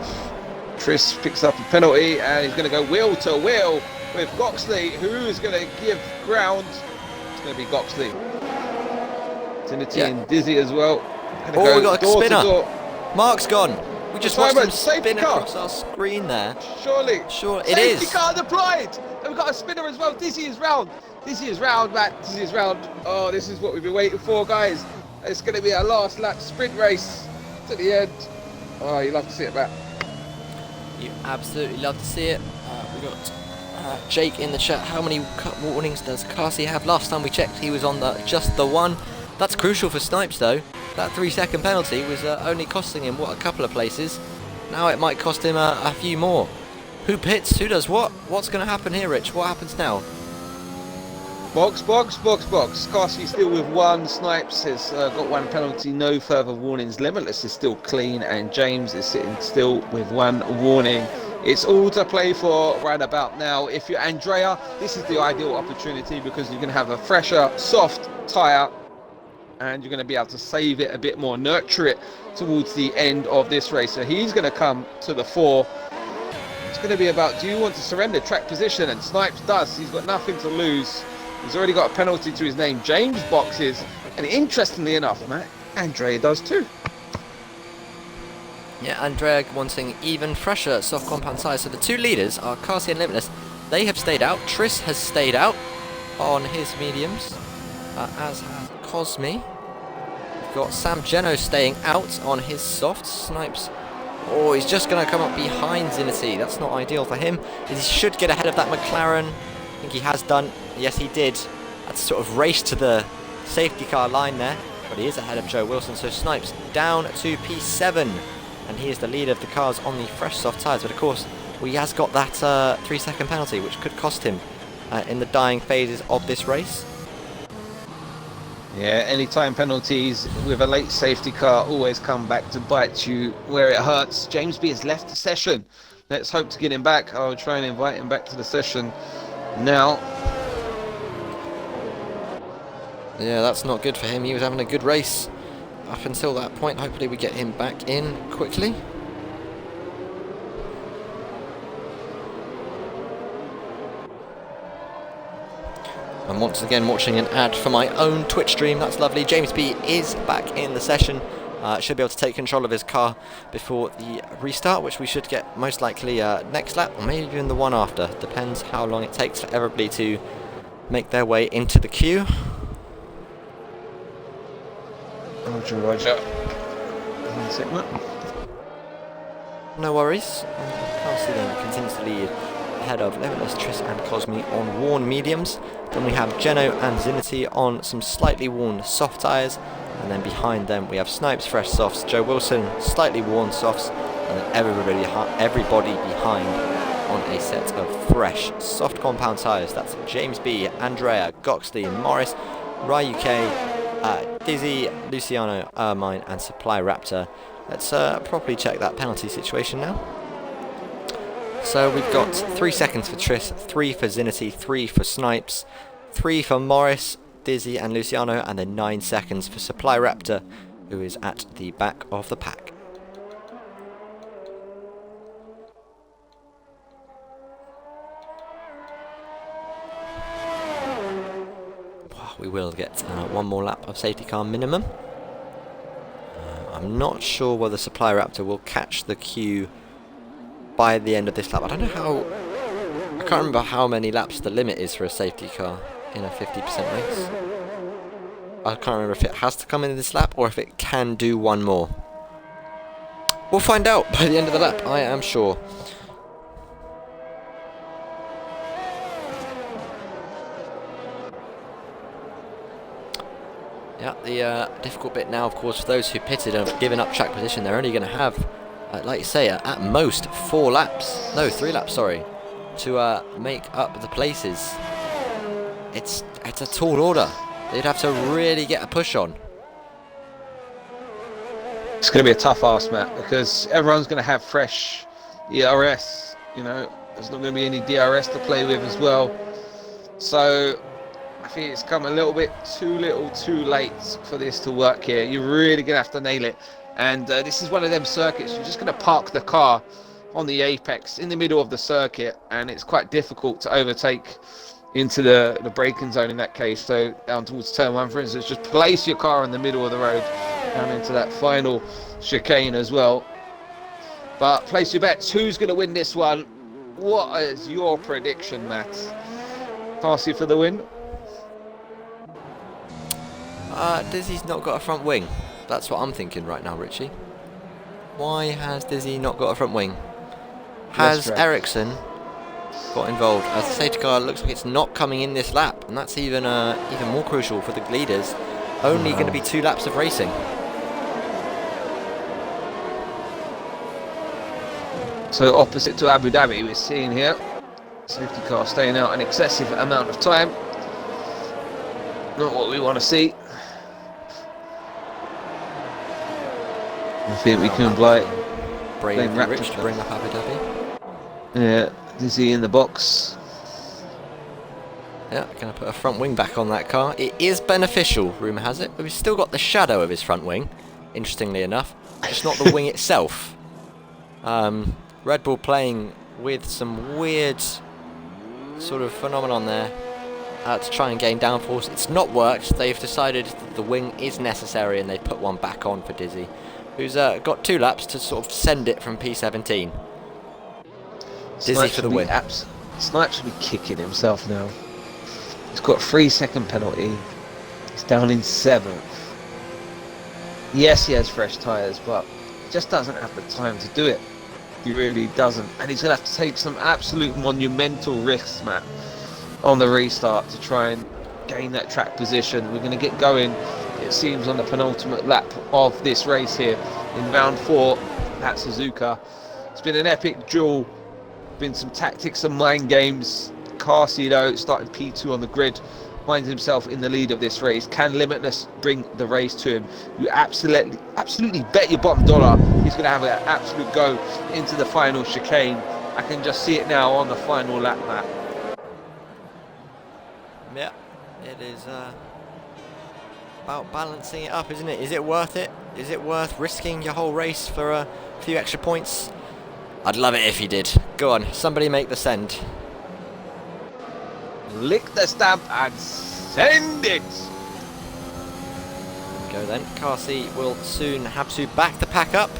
Tris picks up a penalty, and he's going to go wheel to wheel with Goxley, who's going to give ground. It's going to be Goxley. Tinity and Dizzy as well. Oh, we got a spinner. Mark's gone. We just watched him spin across our screen there. Surely. Sure, it is. Safety car deployed. And we've got a spinner as well. Dizzy is round. Dizzy is round, Matt. Dizzy is round. Oh, this is what we've been waiting for, guys. It's going to be our last lap sprint race to the end. Oh, you love to see it, Matt. You absolutely love to see it. We got Jake in the chat. How many warnings does Carsey have? Last time we checked, he was on just the 1. That's crucial for Snipes, though. That 3-second penalty was only costing him, a couple of places. Now it might cost him a few more. Who pits? Who does what? What's going to happen here, Rich? What happens now? Box. Carsey still with one. Snipes has got one penalty. No further warnings. Limitless is still clean, and James is sitting still with one warning. It's all to play for right about now. If you're Andrea, this is the ideal opportunity because you're going to have a fresher, soft tyre, and you're going to be able to save it a bit more, nurture it towards the end of this race. So he's going to come to the fore. It's going to be about, do you want to surrender track position? And Snipes does. He's got nothing to lose. He's already got a penalty to his name. James boxes, and interestingly enough, Matt, Andrea does too. Yeah, Andrea wanting even fresher soft compound tyres. So the two leaders are Carsey and Limitless. They have stayed out. Tris has stayed out on his mediums, as has Cosme. We've got Sam Geno staying out on his softs. Snipes, oh, he's just going to come up behind Zinity. That's not ideal for him. He should get ahead of that McLaren. I think he has done. Yes, he did. That's sort of race to the safety car line there. But he is ahead of Joe Wilson. So Snipes down to P7. And he is the leader of the cars on the fresh soft tyres. But of course, he has got that 3-second penalty, which could cost him in the dying phases of this race. Yeah, any time penalties with a late safety car always come back to bite you where it hurts. James B has left the session. Let's hope to get him back. I'll try and invite him back to the session now. Yeah, that's not good for him. He was having a good race up until that point. Hopefully we get him back in quickly. I'm once again watching an ad for my own Twitch stream. That's lovely. James B is back in the session. Should be able to take control of his car before the restart, which we should get most likely next lap, or maybe even the one after. Depends how long it takes for everybody to make their way into the queue. Roger. No worries. Carsey then continues to lead ahead of Limitless, Tris and Cosme on worn mediums. Then we have Geno and Zinity on some slightly worn soft tyres. And then behind them we have Snipes fresh softs, Joe Wilson slightly worn softs, and then everybody behind on a set of fresh soft compound tyres. That's James B, Andrea, Goxley, Morris, Ryu K, Dizzy, Luciano, Ermine and Supply Raptor. Let's properly check that penalty situation now. So we've got 3 seconds for Tris, 3 for Zinity, 3 for Snipes, 3 for Morris, Dizzy and Luciano, and then 9 seconds for Supply Raptor, who is at the back of the pack. We will get one more lap of safety car minimum. I'm not sure whether Supply Raptor will catch the queue by the end of this lap. I don't know how. I can't remember how many laps the limit is for a safety car in a 50% race. I can't remember if it has to come in this lap or if it can do one more. We'll find out by the end of the lap, I am sure. Yeah, the difficult bit now, of course, for those who pitted and have given up track position, they're only going to have, like you say, at most 4 laps. No, 3 laps, sorry, to make up the places. It's a tall order. They'd have to really get a push on. It's going to be a tough ask, Matt, because everyone's going to have fresh ERS. You know, there's not going to be any DRS to play with as well. So I think it's come a little bit too late for this to work here. You're really going to have to nail it. And this is one of them circuits. You're just going to park the car on the apex in the middle of the circuit, and it's quite difficult to overtake into the braking zone in that case. So down towards turn 1, for instance, just place your car in the middle of the road down into that final chicane as well. But place your bets. Who's going to win this one? What is your prediction, Matt? Pass you for the win? Dizzy's not got a front wing. That's what I'm thinking right now, Richie. Why has Dizzy not got a front wing? Has Ericsson got involved? As the safety car looks like it's not coming in this lap, and that's even more crucial for the leaders. Only going to be 2 laps of racing. So opposite to Abu Dhabi, we're seeing here safety car staying out an excessive amount of time. Not what we want to see. I think we can blame Brave and Raptor Rich to bring up Abu Dhabi. Yeah, Dizzy in the box. Yeah, going to put a front wing back on that car. It is beneficial, rumour has it, but we've still got the shadow of his front wing, interestingly enough, just not the wing itself. Red Bull playing with some weird sort of phenomenon there to try and gain downforce. It's not worked. They've decided that the wing is necessary and they put one back on for Dizzy, who's got 2 laps to sort of send it from P17. Dizzy for the win. Snipes should be kicking himself now. He's got a 3-second penalty. He's down in 7th. Yes, he has fresh tyres, but he just doesn't have the time to do it. He really doesn't. And he's going to have to take some absolute monumental risks, Matt, on the restart to try and gain that track position. We're going to get going, it seems, on the penultimate lap of this race here in round 4 at Suzuka. It's been an epic duel. Been some tactics and mind games. Carsey, though, started P2 on the grid, finds himself in the lead of this race. Can Limitless bring the race to him? You absolutely bet your bottom dollar he's going to have an absolute go into the final chicane. I can just see it now on the final lap, Matt. Yeah, it is about balancing it up, isn't it? Is it worth it? Is it worth risking your whole race for a few extra points? I'd love it if he did. Go on, somebody make the send. Lick the stamp and send it! Go then. Carsey will soon have to back the pack up.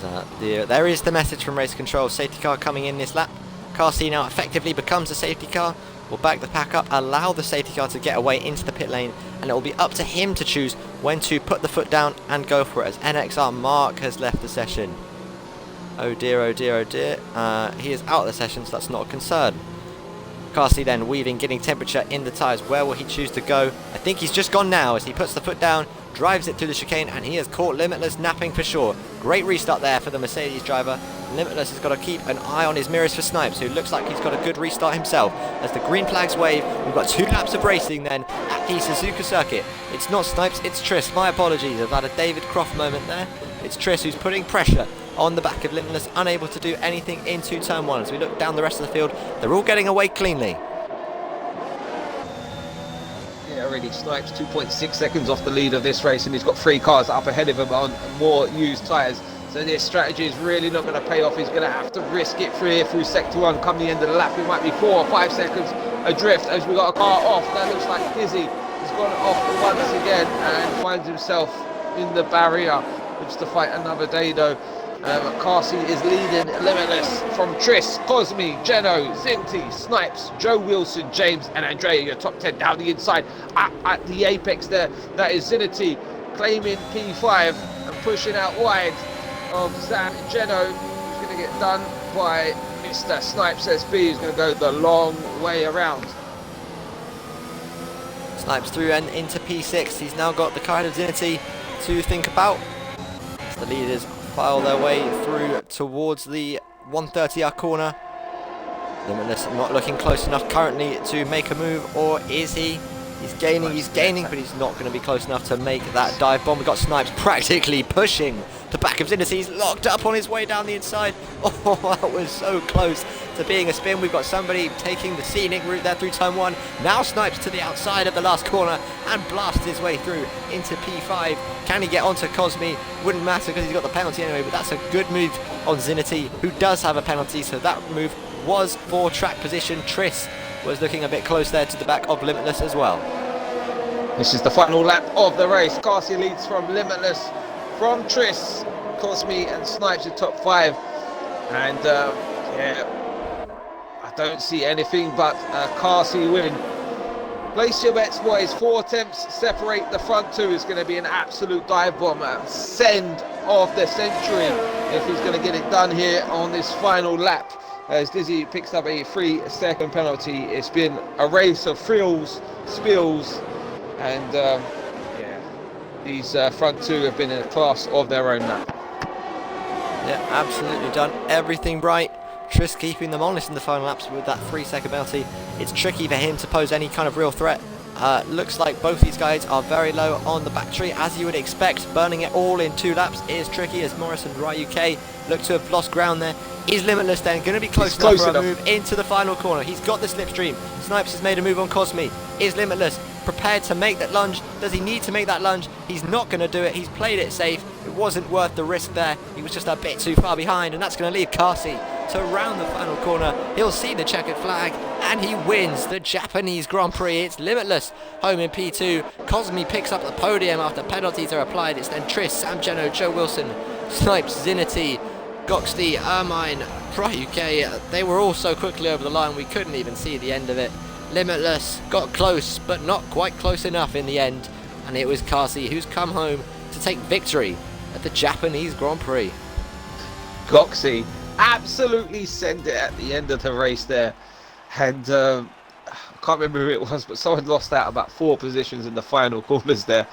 As, there is the message from race control. Safety car coming in this lap. Carsey now effectively becomes a safety car. Will back the pack up, allow the safety car to get away into the pit lane, and it will be up to him to choose when to put the foot down and go for it, as NXR Mark has left the session. Oh dear, oh dear, oh dear. He is out of the session, so that's not a concern. Carsey then weaving, getting temperature in the tyres. Where will he choose to go? I think he's just gone now as he puts the foot down, drives it through the chicane, and he has caught Limitless napping for sure. Great restart there for the Mercedes driver. Limitless has got to keep an eye on his mirrors for Snipes, who looks like he's got a good restart himself. As the green flags wave, we've got 2 laps of racing then at the Suzuka circuit. It's not Snipes, it's Triss. My apologies, I've had a David Croft moment there. It's Triss who's putting pressure on the back of Limitless, unable to do anything into turn 1. As we look down the rest of the field, they're all getting away cleanly. Yeah, really, Snipes 2.6 seconds off the lead of this race, and he's got 3 cars up ahead of him on more used tyres. So this strategy is really not going to pay off. He's going to have to risk it through sector 1. Come the end of the lap, it might be 4 or 5 seconds adrift as we got a car off. That looks like Dizzy has gone off once again and finds himself in the barrier. Looks to fight another day though. Carsey is leading Limitless from Triss, Cosme, Geno, Zinti, Snipes, Joe Wilson, James and Andrea. Your top 10 down the inside at the apex there. That is Ziniti claiming P5 and pushing out wide of Sam Geno, who's going to get done by Mr. Snipes SB, who's going to go the long way around. Snipes through and into P6. He's now got the kind of Ziniti to think about. As the leaders file their way through towards the 130R corner. Limitless not looking close enough currently to make a move, or is he? He's gaining, but he's not going to be close enough to make that dive bomb. We've got Snipes practically pushing the back of Ziniti. He's locked up on his way down the inside. Oh, that was so close to being a spin. We've got somebody taking the scenic route there through turn 1. Now Snipes to the outside of the last corner and blasts his way through into P5. Can he get onto Cosme? Wouldn't matter because he's got the penalty anyway, but that's a good move on Ziniti, who does have a penalty, so that move was for track position. Triss was looking a bit close there to the back of Limitless as well. This is the final lap of the race. Carsey leads from Limitless, from Triss, Cosme and Snipes in top 5. And yeah, I don't see anything but a Carsey win. Place your bets, boys. 4 attempts separate the front 2. Is going to be an absolute dive bomb. Send of the century if he's going to get it done here on this final lap. As Dizzy picks up a 3-second penalty. It's been a race of thrills, spills, and yeah, these front 2 have been in a class of their own now. Yeah, absolutely done everything right. Triss keeping them honest in the final laps with that 3-second penalty. It's tricky for him to pose any kind of real threat Looks like both these guys are very low on the battery, as you would expect. Burning it all in 2 laps is tricky, as Morris and UK look to have lost ground there. Is Limitless then going to be close enough for a move into the final corner? He's got the slipstream. Snipes has made a move on Cosme. Is Limitless prepared to make that lunge? Does he need to make that lunge? He's not going to do it. He's played it safe. It wasn't worth the risk there. He was just a bit too far behind, and that's going to leave Kasi to round the final corner. He'll see the checkered flag, and he wins the Japanese Grand Prix. It's Limitless home in P2. Cosme picks up the podium after penalties are applied. It's then Triss, Sam Geno, Joe Wilson, Snipes, Zinity, Goxley, Ermine, UK. They were all so quickly over the line we couldn't even see the end of it. Limitless got close, but not quite close enough in the end, and it was Kasi who's come home to take victory at the Japanese Grand Prix. Goxley absolutely sent it at the end of the race there, and I can't remember who it was, but someone lost out about 4 positions in the final corners there,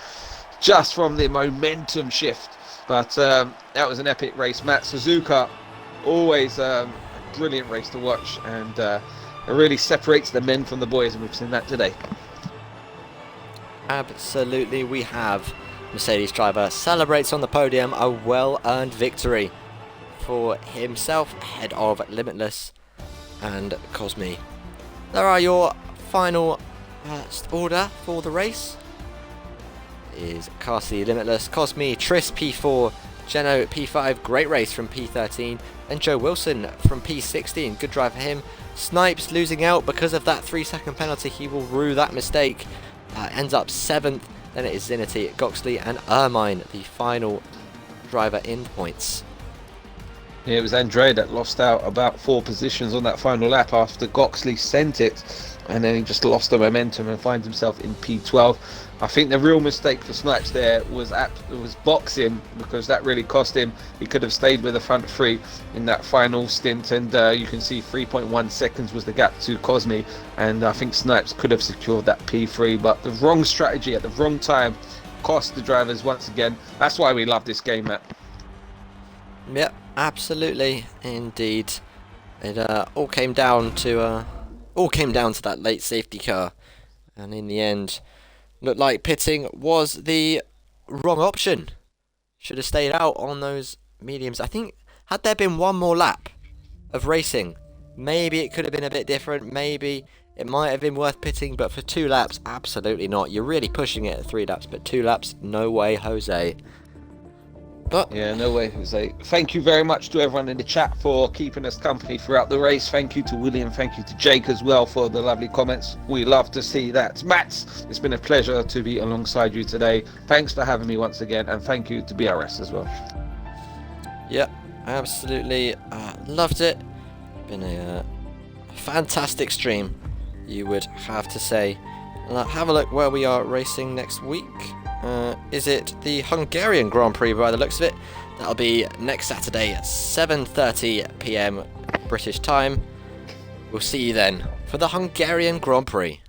just from the momentum shift. But that was an epic race. Matt Suzuka, always a brilliant race to watch, and it really separates the men from the boys, and we've seen that today. Absolutely, we have. Mercedes driver celebrates on the podium, a well-earned victory for himself ahead of Limitless and Cosme. There are your final order for the race. Is Kasi Limitless, Cosme, Triss P4, Geno P5, great race from P13, and Joe Wilson from P16, good drive for him. Snipes losing out because of that 3-second penalty. He will rue that mistake. Ends up 7th. Then it is Zinity, Goxley and Ermine, the final driver in points. Yeah, it was Andre that lost out about 4 positions on that final lap after Goxley sent it, and then he just lost the momentum and finds himself in P12. I think the real mistake for Snipes there was boxing, because that really cost him. He could have stayed with the front 3 in that final stint, and you can see 3.1 seconds was the gap to Cosme, and I think Snipes could have secured that P3, but the wrong strategy at the wrong time cost the drivers once again. That's why we love this game, Matt. Yep, absolutely, indeed. It all came down to that late safety car, and in the end, looked like pitting was the wrong option. Should have stayed out on those mediums. I think had there been one more lap of racing, maybe it could have been a bit different. Maybe it might have been worth pitting, but for 2 laps, absolutely not. You're really pushing it at 3 laps, but 2 laps, no way, Jose. But yeah, no way, Jose. Thank you very much to everyone in the chat for keeping us company throughout the race. Thank you to William, thank you to Jake as well for the lovely comments. We love to see that. Matt, it's been a pleasure to be alongside you today. Thanks for having me once again, and thank you to BRS as well. Yep, absolutely loved it. Been a fantastic stream, you would have to say. Have a look where we are racing next week. Is it the Hungarian Grand Prix by the looks of it? That'll be next Saturday at 7:30 PM British time. We'll see you then for the Hungarian Grand Prix.